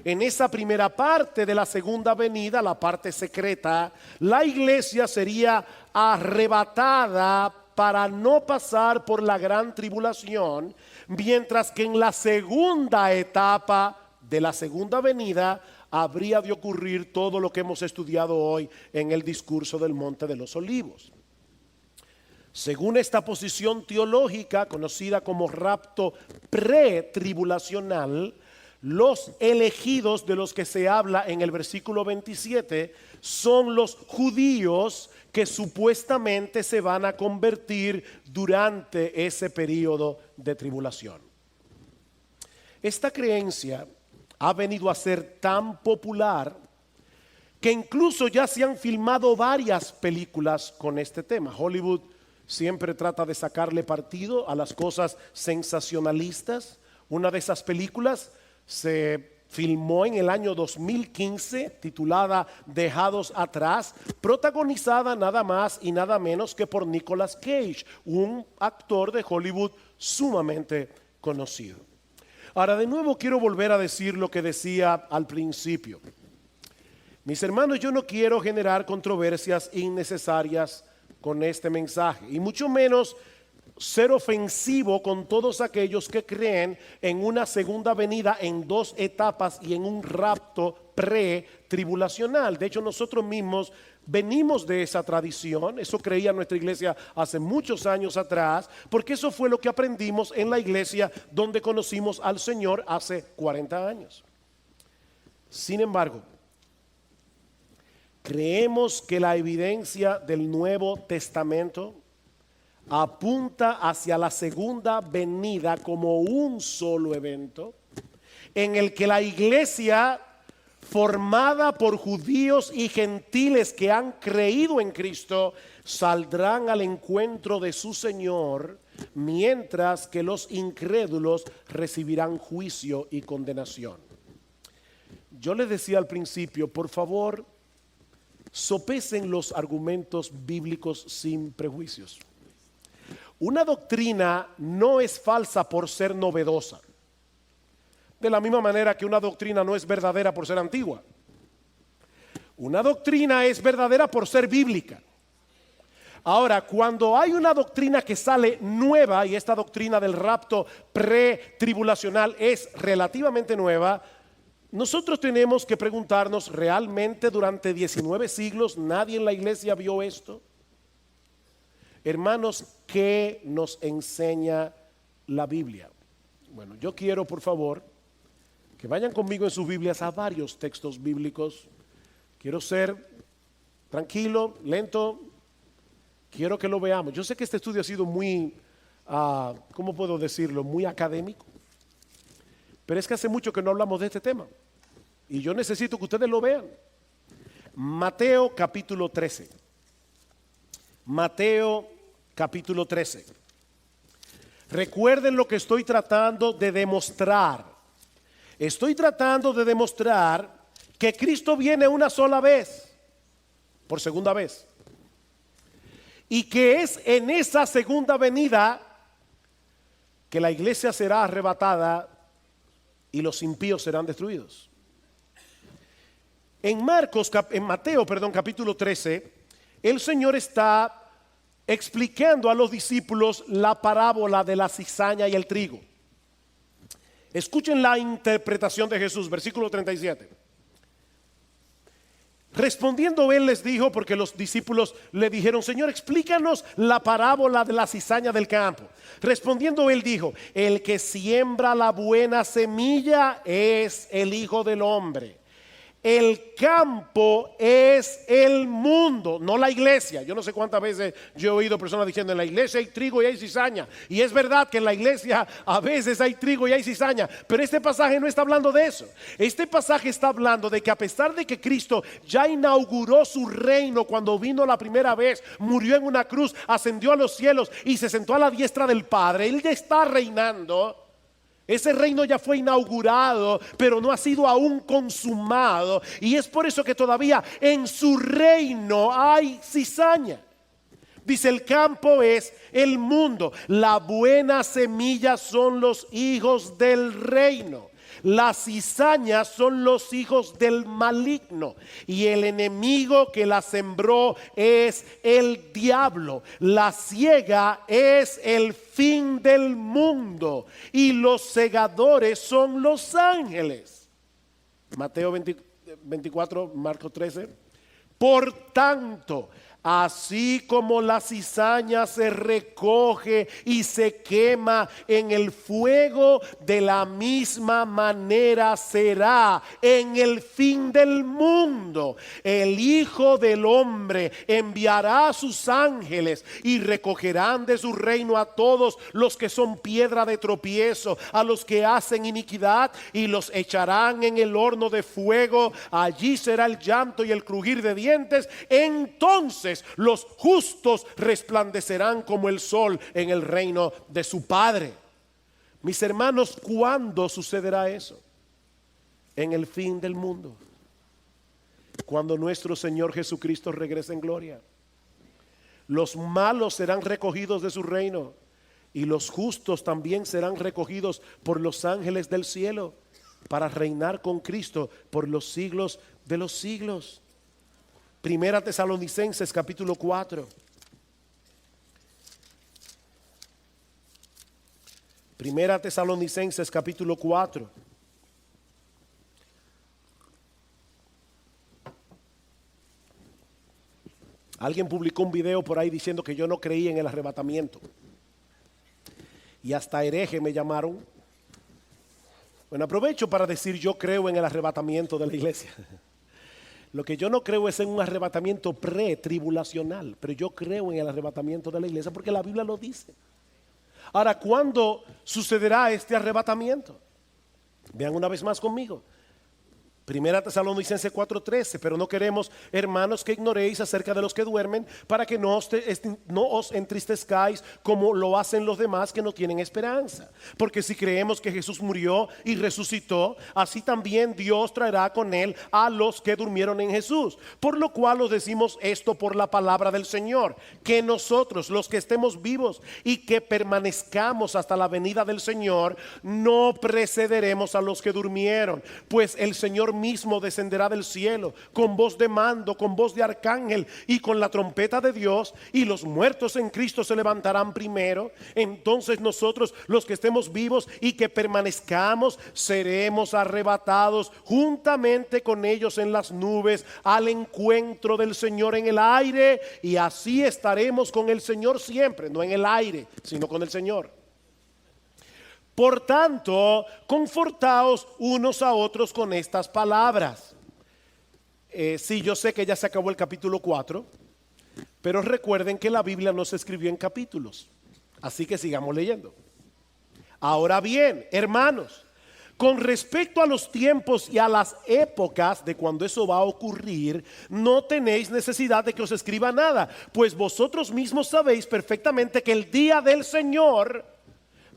En esa primera parte de la segunda venida, la parte secreta, la iglesia sería arrebatada para no pasar por la gran tribulación, mientras que en la segunda etapa de la segunda venida habría de ocurrir todo lo que hemos estudiado hoy en el discurso del Monte de los Olivos. Según esta posición teológica, conocida como rapto pretribulacional, los elegidos de los que se habla en el versículo 27 son los judíos que supuestamente se van a convertir durante ese periodo de tribulación. Esta creencia ha venido a ser tan popular que incluso ya se han filmado varias películas con este tema. Hollywood siempre trata de sacarle partido a las cosas sensacionalistas. Una de esas películas se filmó en el año 2015, titulada Dejados Atrás, protagonizada nada más y nada menos que por Nicolas Cage, un actor de Hollywood sumamente conocido. Ahora, de nuevo quiero volver a decir lo que decía al principio. Mis hermanos, yo no quiero generar controversias innecesarias con este mensaje, y mucho menos ser ofensivo con todos aquellos que creen en una segunda venida en dos etapas y en un rapto pre-tribulacional. De hecho, nosotros mismos venimos de esa tradición. Eso creía nuestra iglesia hace muchos años atrás, porque eso fue lo que aprendimos en la iglesia donde conocimos al Señor hace 40 años. Sin embargo, creemos que la evidencia del Nuevo Testamento apunta hacia la segunda venida como un solo evento en el que la iglesia, formada por judíos y gentiles que han creído en Cristo, saldrán al encuentro de su Señor, mientras que los incrédulos recibirán juicio y condenación. Yo les decía al principio, por favor, sopesen los argumentos bíblicos sin prejuicios. Una doctrina no es falsa por ser novedosa, de la misma manera que una doctrina no es verdadera por ser antigua. Una doctrina es verdadera por ser bíblica. Ahora, cuando hay una doctrina que sale nueva, y esta doctrina del rapto pretribulacional es relativamente nueva, nosotros tenemos que preguntarnos, ¿realmente durante 19 siglos nadie en la iglesia vio esto? Hermanos, ¿qué nos enseña la Biblia? Bueno, yo quiero, por favor, que vayan conmigo en sus Biblias a varios textos bíblicos. Quiero ser tranquilo, lento, quiero que lo veamos. Yo sé que este estudio ha sido muy, ¿cómo puedo decirlo? Muy académico, pero es que hace mucho que no hablamos de este tema y yo necesito que ustedes lo vean. Mateo capítulo 13. Mateo capítulo 13. Recuerden lo que estoy tratando de demostrar. Estoy tratando de demostrar que Cristo viene una sola vez, por segunda vez. Y que es en esa segunda venida que la iglesia será arrebatada y los impíos serán destruidos. En Mateo, capítulo 13, el Señor está explicando a los discípulos la parábola de la cizaña y el trigo. Escuchen la interpretación de Jesús, versículo 37. Respondiendo él les dijo, porque los discípulos le dijeron: Señor, explícanos la parábola de la cizaña del campo. Respondiendo él dijo: el que siembra la buena semilla es el Hijo del Hombre. El campo es el mundo, no la iglesia. Yo no sé cuántas veces yo he oído personas diciendo: en la iglesia hay trigo y hay cizaña. Y es verdad que en la iglesia a veces hay trigo y hay cizaña, pero este pasaje no está hablando de eso. Este pasaje está hablando de que a pesar de que Cristo ya inauguró su reino cuando vino la primera vez, murió en una cruz, ascendió a los cielos y se sentó a la diestra del Padre, Él ya está reinando. Ese reino ya fue inaugurado, pero no ha sido aún consumado. Y es por eso que todavía en su reino hay cizaña. Dice: el campo es el mundo. La buena semilla son los hijos del reino. Las cizañas son los hijos del maligno. Y el enemigo que la sembró es el diablo. La siega es el fin del mundo. Y los segadores son los ángeles. Mateo 24, Marcos 13. Por tanto, así como la cizaña se recoge y se quema en el fuego, de la misma manera será en el fin del mundo. El Hijo del Hombre enviará a sus ángeles y recogerán de su reino a todos los que son piedra de tropiezo, a los que hacen iniquidad, y los echarán en el horno de fuego. Allí será el llanto y el crujir de dientes. Entonces los justos resplandecerán como el sol en el reino de su Padre. Mis hermanos, ¿cuándo sucederá eso? En el fin del mundo, cuando nuestro Señor Jesucristo regrese en gloria. Los malos serán recogidos de su reino y los justos también serán recogidos por los ángeles del cielo para reinar con Cristo por los siglos de los siglos. Primera Tesalonicenses capítulo 4. Primera Tesalonicenses capítulo 4. Alguien publicó un video por ahí diciendo que yo no creía en el arrebatamiento. Y hasta hereje me llamaron. Bueno, aprovecho para decir: yo creo en el arrebatamiento de la iglesia. Lo que yo no creo es en un arrebatamiento pre-tribulacional, pero yo creo en el arrebatamiento de la iglesia porque la Biblia lo dice. Ahora, ¿cuándo sucederá este arrebatamiento? Vean una vez más conmigo. Primera Tesalonicenses 4:13. Pero no queremos, hermanos, que ignoréis acerca de los que duermen, para que no os entristezcáis como lo hacen los demás que no tienen esperanza. Porque si creemos que Jesús murió y resucitó, así también Dios traerá con él a los que durmieron en Jesús. Por lo cual os decimos esto por la palabra del Señor, que nosotros, los que estemos vivos y que permanezcamos hasta la venida del Señor, no precederemos a los que durmieron. Pues el Señor mismo descenderá del cielo con voz de mando, con voz de arcángel y con la trompeta de Dios, y los muertos en Cristo se levantarán primero. Entonces nosotros, los que estemos vivos y que permanezcamos, seremos arrebatados juntamente con ellos en las nubes al encuentro del Señor en el aire, y así estaremos con el Señor siempre. No en el aire, sino con el Señor. Por tanto, confortaos unos a otros con estas palabras. Sí, yo sé que ya se acabó el capítulo 4, pero recuerden que la Biblia no se escribió en capítulos, así que sigamos leyendo. Ahora bien, hermanos, con respecto a los tiempos y a las épocas de cuando eso va a ocurrir, no tenéis necesidad de que os escriba nada, pues vosotros mismos sabéis perfectamente que el día del Señor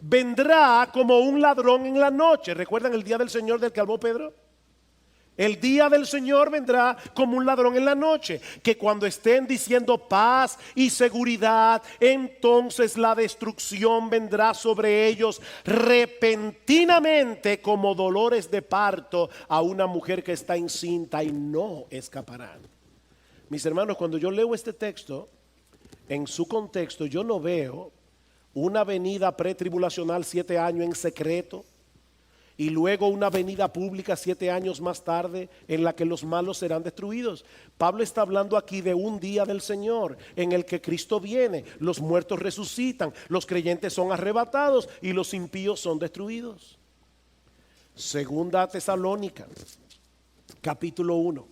vendrá como un ladrón en la noche. ¿Recuerdan el día del Señor del que habló Pedro? El día del Señor vendrá como un ladrón en la noche, que cuando estén diciendo paz y seguridad, entonces la destrucción vendrá sobre ellos repentinamente como dolores de parto a una mujer que está encinta, y no escaparán. Mis hermanos, cuando yo leo este texto, en su contexto, yo no veo una venida pretribulacional 7 años en secreto, y luego una venida pública 7 años más tarde en la que los malos serán destruidos. Pablo está hablando aquí de un día del Señor en el que Cristo viene, los muertos resucitan, los creyentes son arrebatados y los impíos son destruidos. Segunda a Tesalónica, capítulo 1.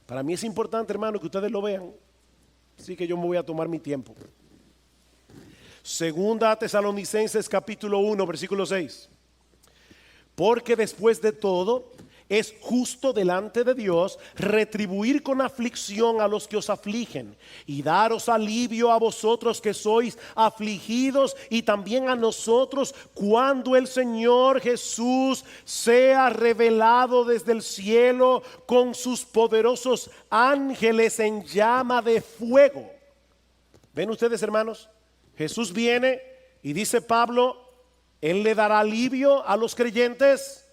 Para mí es importante, hermano, que ustedes lo vean, así que yo me voy a tomar mi tiempo. Segunda a Tesalonicenses capítulo 1 versículo 6. Porque después de todo es justo delante de Dios retribuir con aflicción a los que os afligen y daros alivio a vosotros que sois afligidos, y también a nosotros cuando el Señor Jesús sea revelado desde el cielo con sus poderosos ángeles en llama de fuego. ¿Ven ustedes, hermanos? Jesús viene y dice Pablo, Él le dará alivio a los creyentes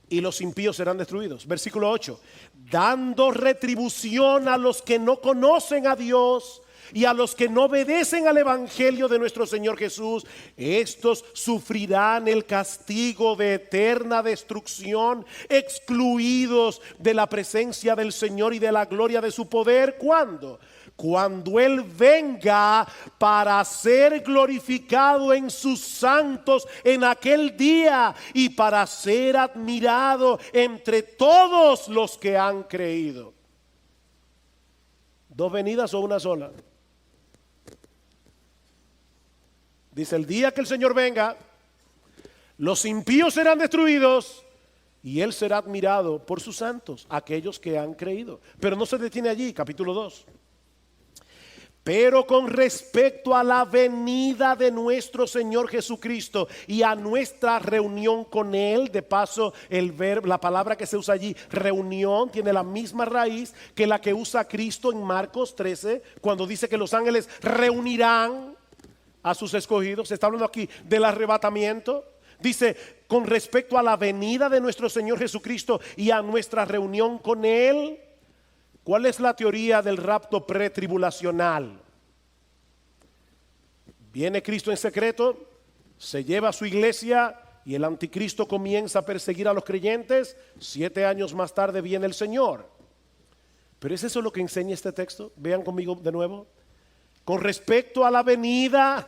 y los impíos serán destruidos. Versículo 8, dando retribución a los que no conocen a Dios y a los que no obedecen al evangelio de nuestro Señor Jesús. Estos sufrirán el castigo de eterna destrucción, excluidos de la presencia del Señor y de la gloria de su poder. ¿Cuándo? Cuando Él venga para ser glorificado en sus santos en aquel día y para ser admirado entre todos los que han creído. ¿Dos venidas o una sola? Dice, el día que el Señor venga, los impíos serán destruidos y Él será admirado por sus santos, aquellos que han creído. Pero no se detiene allí, capítulo 2. Pero con respecto a la venida de nuestro Señor Jesucristo y a nuestra reunión con Él, de paso el verbo, la palabra que se usa allí, reunión, tiene la misma raíz que la que usa Cristo en Marcos 13, cuando dice que los ángeles reunirán a sus escogidos. Se está hablando aquí del arrebatamiento. Dice, con respecto a la venida de nuestro Señor Jesucristo y a nuestra reunión con Él. ¿Cuál es la teoría del rapto pretribulacional? Viene Cristo en secreto, se lleva a su iglesia y el anticristo comienza a perseguir a los creyentes. 7 años más tarde viene el Señor. Pero ¿es eso lo que enseña este texto? Vean conmigo de nuevo. Con respecto a la venida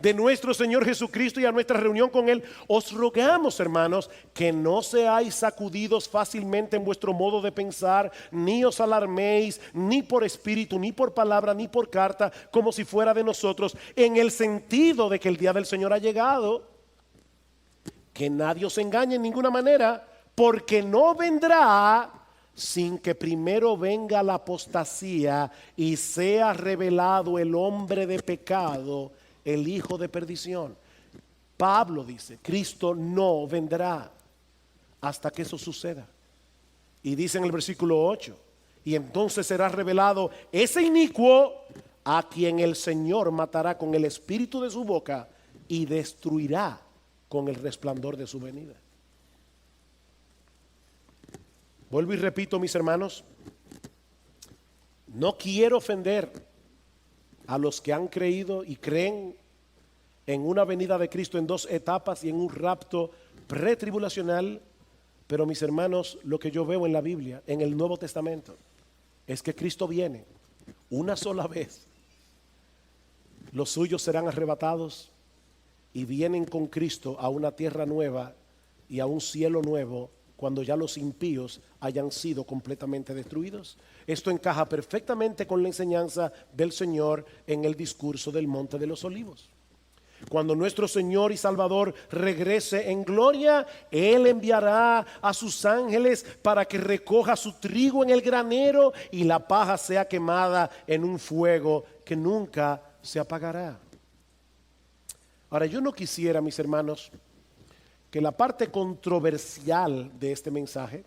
de nuestro Señor Jesucristo y a nuestra reunión con Él, os rogamos, hermanos, que no seáis sacudidos fácilmente en vuestro modo de pensar, ni os alarméis, ni por espíritu, ni por palabra, ni por carta, como si fuera de nosotros, en el sentido de que el día del Señor ha llegado. Que nadie os engañe en ninguna manera, porque no vendrá sin que primero venga la apostasía y sea revelado el hombre de pecado, el hijo de perdición. Pablo dice, Cristo no vendrá hasta que eso suceda. Y dice en el versículo 8, y entonces será revelado ese inicuo a quien el Señor matará con el espíritu de su boca y destruirá con el resplandor de su venida. Vuelvo y repito, mis hermanos, no quiero ofender a los que han creído y creen en una venida de Cristo en 2 etapas y en un rapto pretribulacional, pero mis hermanos, lo que yo veo en la Biblia, en el Nuevo Testamento, es que Cristo viene una sola vez Los suyos serán arrebatados y vienen con Cristo a una tierra nueva y a un cielo nuevo cuando ya los impíos hayan sido completamente destruidos. Esto encaja perfectamente con la enseñanza del Señor en el discurso del Monte de los Olivos. Cuando nuestro Señor y Salvador regrese en gloria, Él enviará a sus ángeles para que recoja su trigo en el granero y la paja sea quemada en un fuego que nunca se apagará. Ahora, yo no quisiera, mis hermanos, que la parte controversial de este mensaje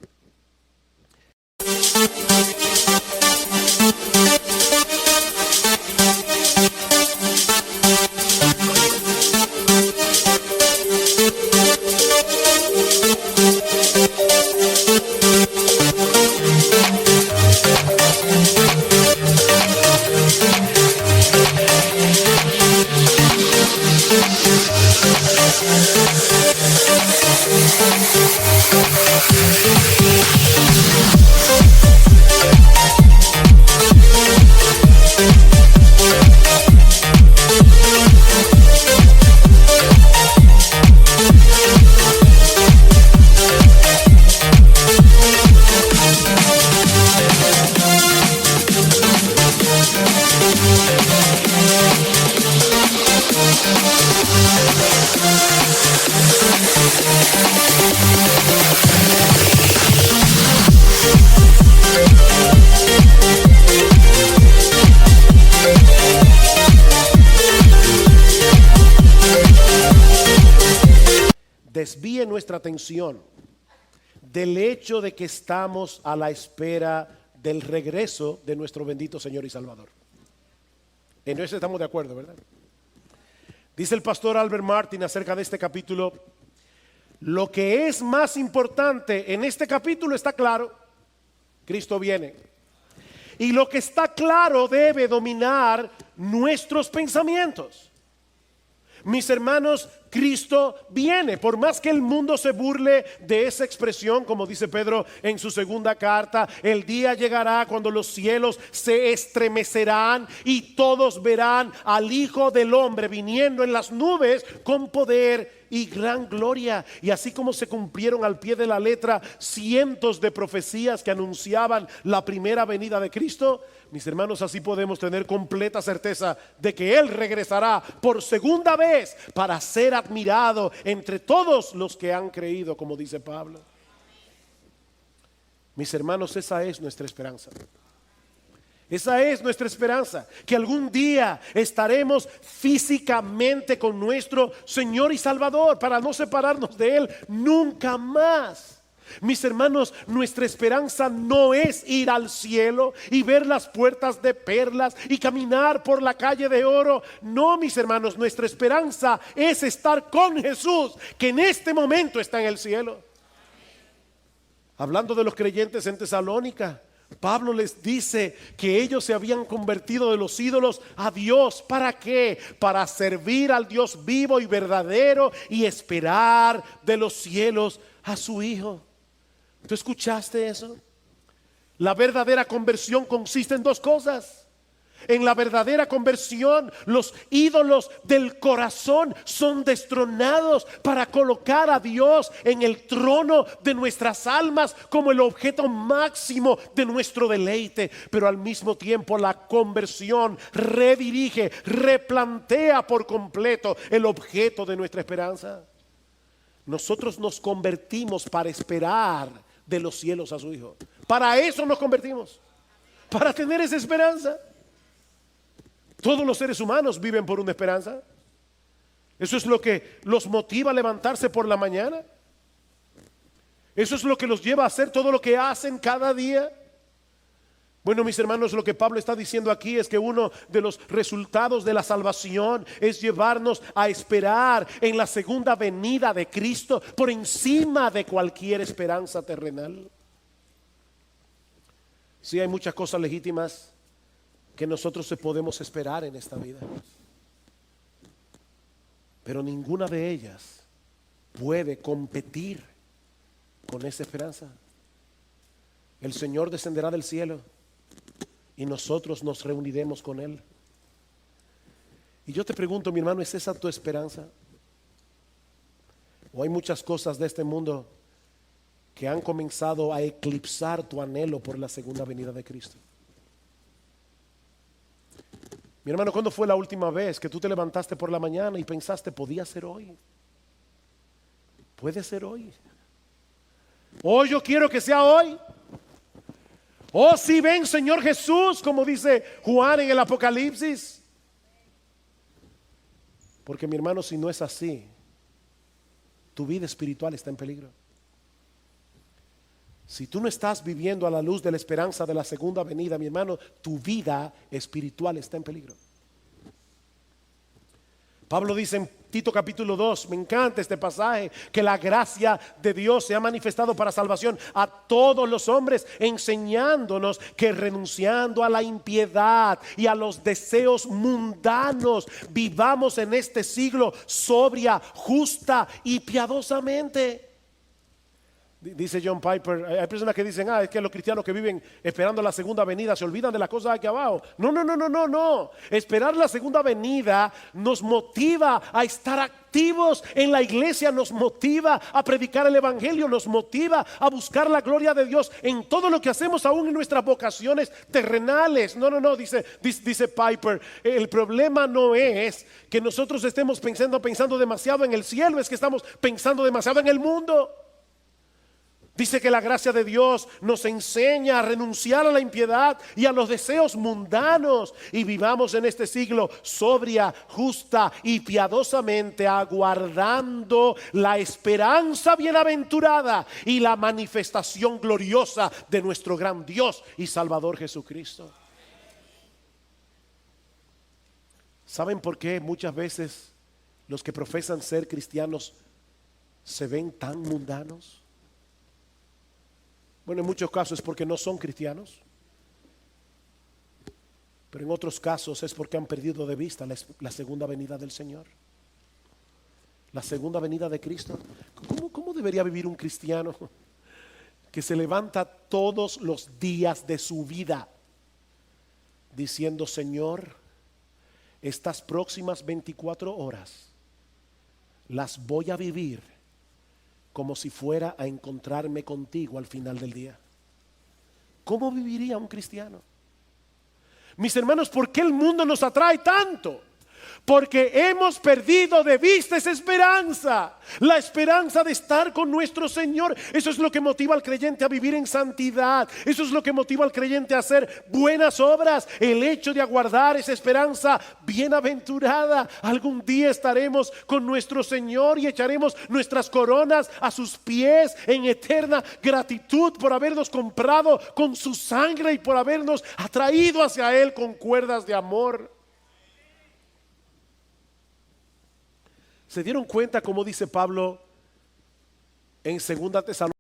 desvíe nuestra atención del hecho de que estamos a la espera del regreso de nuestro bendito Señor y Salvador. En eso estamos de acuerdo, ¿verdad? Dice el pastor Albert Martin acerca de este capítulo: lo que es más importante en este capítulo está claro: Cristo viene. Y lo que está claro debe dominar nuestros pensamientos. Mis hermanos, Cristo viene. Por más que el mundo se burle de esa expresión, como dice Pedro en su segunda carta, el día llegará cuando los cielos se estremecerán y todos verán al Hijo del Hombre viniendo en las nubes con poder y gran gloria. Y así como se cumplieron al pie de la letra cientos de profecías que anunciaban la primera venida de Cristo, mis hermanos, así podemos tener completa certeza de que Él regresará por segunda vez para ser admirado entre todos los que han creído, como dice Pablo. Mis hermanos, esa es nuestra esperanza. Esa es nuestra esperanza, que algún día estaremos físicamente con nuestro Señor y Salvador para no separarnos de Él nunca más. Mis hermanos, nuestra esperanza no es ir al cielo y ver las puertas de perlas y caminar por la calle de oro. No, mis hermanos, nuestra esperanza es estar con Jesús, que en este momento está en el cielo. Hablando de los creyentes en Tesalónica, Pablo les dice que ellos se habían convertido de los ídolos a Dios. ¿Para qué? Para servir al Dios vivo y verdadero y esperar de los cielos a su Hijo. ¿Tú escuchaste eso? La verdadera conversión consiste en dos cosas. En la verdadera conversión, los ídolos del corazón son destronados para colocar a Dios en el trono de nuestras almas como el objeto máximo de nuestro deleite. Pero al mismo tiempo la conversión redirige, replantea por completo el objeto de nuestra esperanza. Nosotros nos convertimos para esperar de los cielos a su Hijo. Para eso nos convertimos, para tener esa esperanza. Todos los seres humanos viven por una esperanza. Eso es lo que los motiva a levantarse por la mañana. Eso es lo que los lleva a hacer todo lo que hacen cada día. Bueno, mis hermanos, lo que Pablo está diciendo aquí es que uno de los resultados de la salvación es llevarnos a esperar en la segunda venida de Cristo por encima de cualquier esperanza terrenal. Sí, hay muchas cosas legítimas que nosotros podemos esperar en esta vida, pero ninguna de ellas puede competir con esa esperanza. El Señor descenderá del cielo y nosotros nos reuniremos con Él. Y yo te pregunto, mi hermano, ¿es esa tu esperanza? ¿O hay muchas cosas de este mundo que han comenzado a eclipsar tu anhelo por la segunda venida de Cristo? Mi hermano, ¿cuándo fue la última vez que tú te levantaste por la mañana y pensaste, podía ser hoy? Puede ser hoy. Oh, yo quiero que sea hoy. Oh, si ven, Señor Jesús, como dice Juan en el Apocalipsis. Porque mi hermano, si no es así, tu vida espiritual está en peligro. Si tú no estás viviendo a la luz de la esperanza de la segunda venida, mi hermano, tu vida espiritual está en peligro. Pablo dice en Tito capítulo 2, me encanta este pasaje, que la gracia de Dios se ha manifestado para salvación a todos los hombres, enseñándonos que renunciando a la impiedad y a los deseos mundanos, vivamos en este siglo sobria, justa y piadosamente. Dice John Piper, hay personas que dicen, es que los cristianos que viven esperando la segunda venida se olvidan de las cosas aquí abajo. No. Esperar la segunda venida nos motiva a estar activos en la iglesia, nos motiva a predicar el evangelio, nos motiva a buscar la gloria de Dios en todo lo que hacemos, aún en nuestras vocaciones terrenales. No, dice Piper, el problema no es que nosotros estemos pensando demasiado en el cielo, es que estamos pensando demasiado en el mundo. Dice que la gracia de Dios nos enseña a renunciar a la impiedad y a los deseos mundanos y vivamos en este siglo sobria, justa y piadosamente, aguardando la esperanza bienaventurada y la manifestación gloriosa de nuestro gran Dios y Salvador Jesucristo. ¿Saben por qué muchas veces los que profesan ser cristianos se ven tan mundanos? Bueno, en muchos casos es porque no son cristianos, pero en otros casos es porque han perdido de vista la segunda venida del Señor, la segunda venida de Cristo. ¿Cómo debería vivir un cristiano que se levanta todos los días de su vida diciendo, Señor, estas próximas 24 horas las voy a vivir como si fuera a encontrarme contigo al final del día? ¿Cómo viviría un cristiano? Mis hermanos, ¿por qué el mundo nos atrae tanto? Porque hemos perdido de vista esa esperanza, la esperanza de estar con nuestro Señor. Eso es lo que motiva al creyente a vivir en santidad. Eso es lo que motiva al creyente a hacer buenas obras. El hecho de aguardar esa esperanza bienaventurada. Algún día estaremos con nuestro Señor y echaremos nuestras coronas a sus pies en eterna gratitud por habernos comprado con su sangre y por habernos atraído hacia Él con cuerdas de amor. ¿Se dieron cuenta cómo dice Pablo en 2 Tesalonicenses?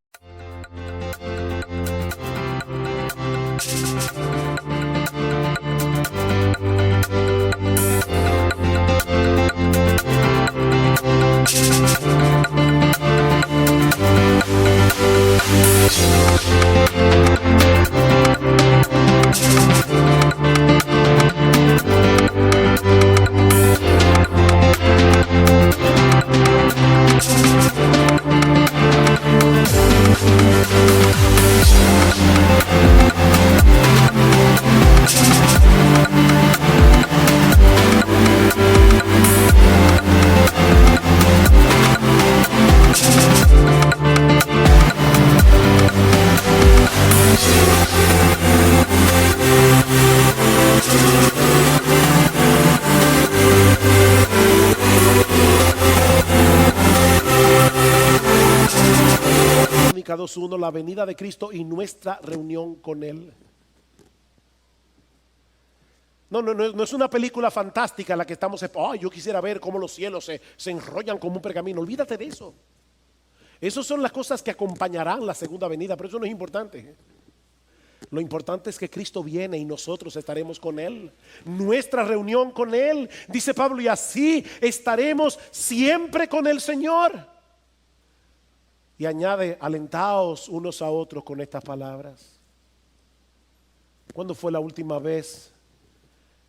Crónica 2:1, la venida de Cristo y nuestra reunión con Él. No es una película fantástica la que estamos, yo quisiera ver cómo los cielos se enrollan como un pergamino. Olvídate de eso. Esas son las cosas que acompañarán la segunda venida, pero eso no es importante. Lo importante es que Cristo viene y nosotros estaremos con Él. Nuestra reunión con Él, dice Pablo, y así estaremos siempre con el Señor. Y añade, alentaos unos a otros con estas palabras. ¿Cuándo fue la última vez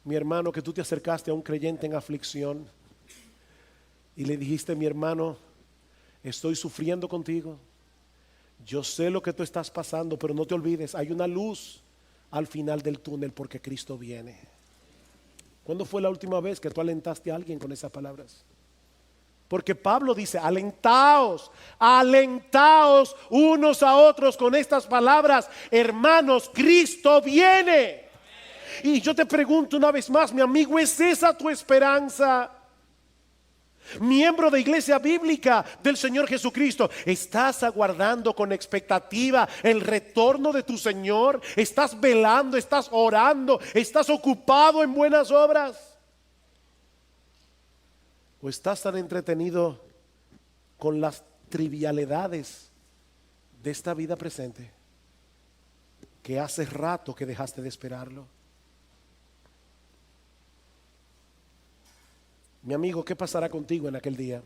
Mi hermano, que tú te acercaste a un creyente en aflicción y le dijiste: mi hermano, estoy sufriendo contigo. Yo sé lo que tú estás pasando, pero no te olvides, hay una luz al final del túnel porque Cristo viene. ¿Cuándo fue la última vez que tú alentaste a alguien con esas palabras? Porque Pablo dice: alentaos, alentaos unos a otros con estas palabras. Hermanos, Cristo viene. Y yo te pregunto una vez más, mi amigo, ¿es esa tu esperanza? Miembro de Iglesia Bíblica del Señor Jesucristo, ¿estás aguardando con expectativa el retorno de tu Señor? ¿Estás velando, estás orando, estás ocupado en buenas obras? ¿O estás tan entretenido con las trivialidades de esta vida presente que hace rato que dejaste de esperarlo? Mi amigo, ¿qué pasará contigo en aquel día?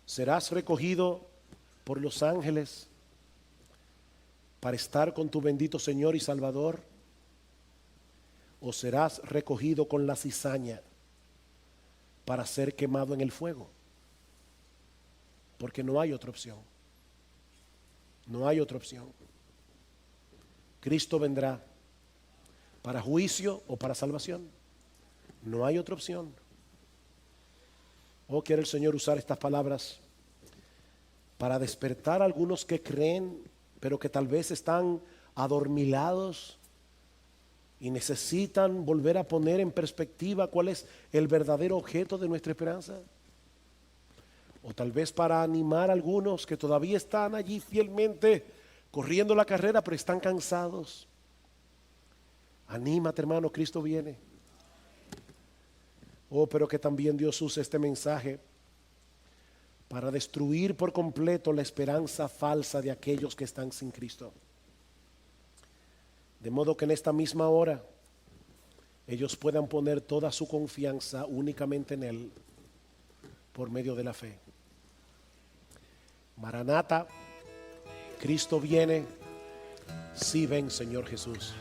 ¿Serás recogido por los ángeles para estar con tu bendito Señor y Salvador? ¿O serás recogido con la cizaña para ser quemado en el fuego? Porque no hay otra opción. No hay otra opción. Cristo vendrá para juicio o para salvación. No hay otra opción. ¿O quiere el Señor usar estas palabras para despertar a algunos que creen, pero que tal vez están adormilados y necesitan volver a poner en perspectiva cuál es el verdadero objeto de nuestra esperanza? O tal vez para animar a algunos que todavía están allí fielmente corriendo la carrera, pero están cansados. Anímate, hermano, Cristo viene. Pero que también Dios use este mensaje para destruir por completo la esperanza falsa de aquellos que están sin Cristo. De modo que en esta misma hora ellos puedan poner toda su confianza únicamente en Él por medio de la fe. Maranata, Cristo viene. Sí, ven, Señor Jesús.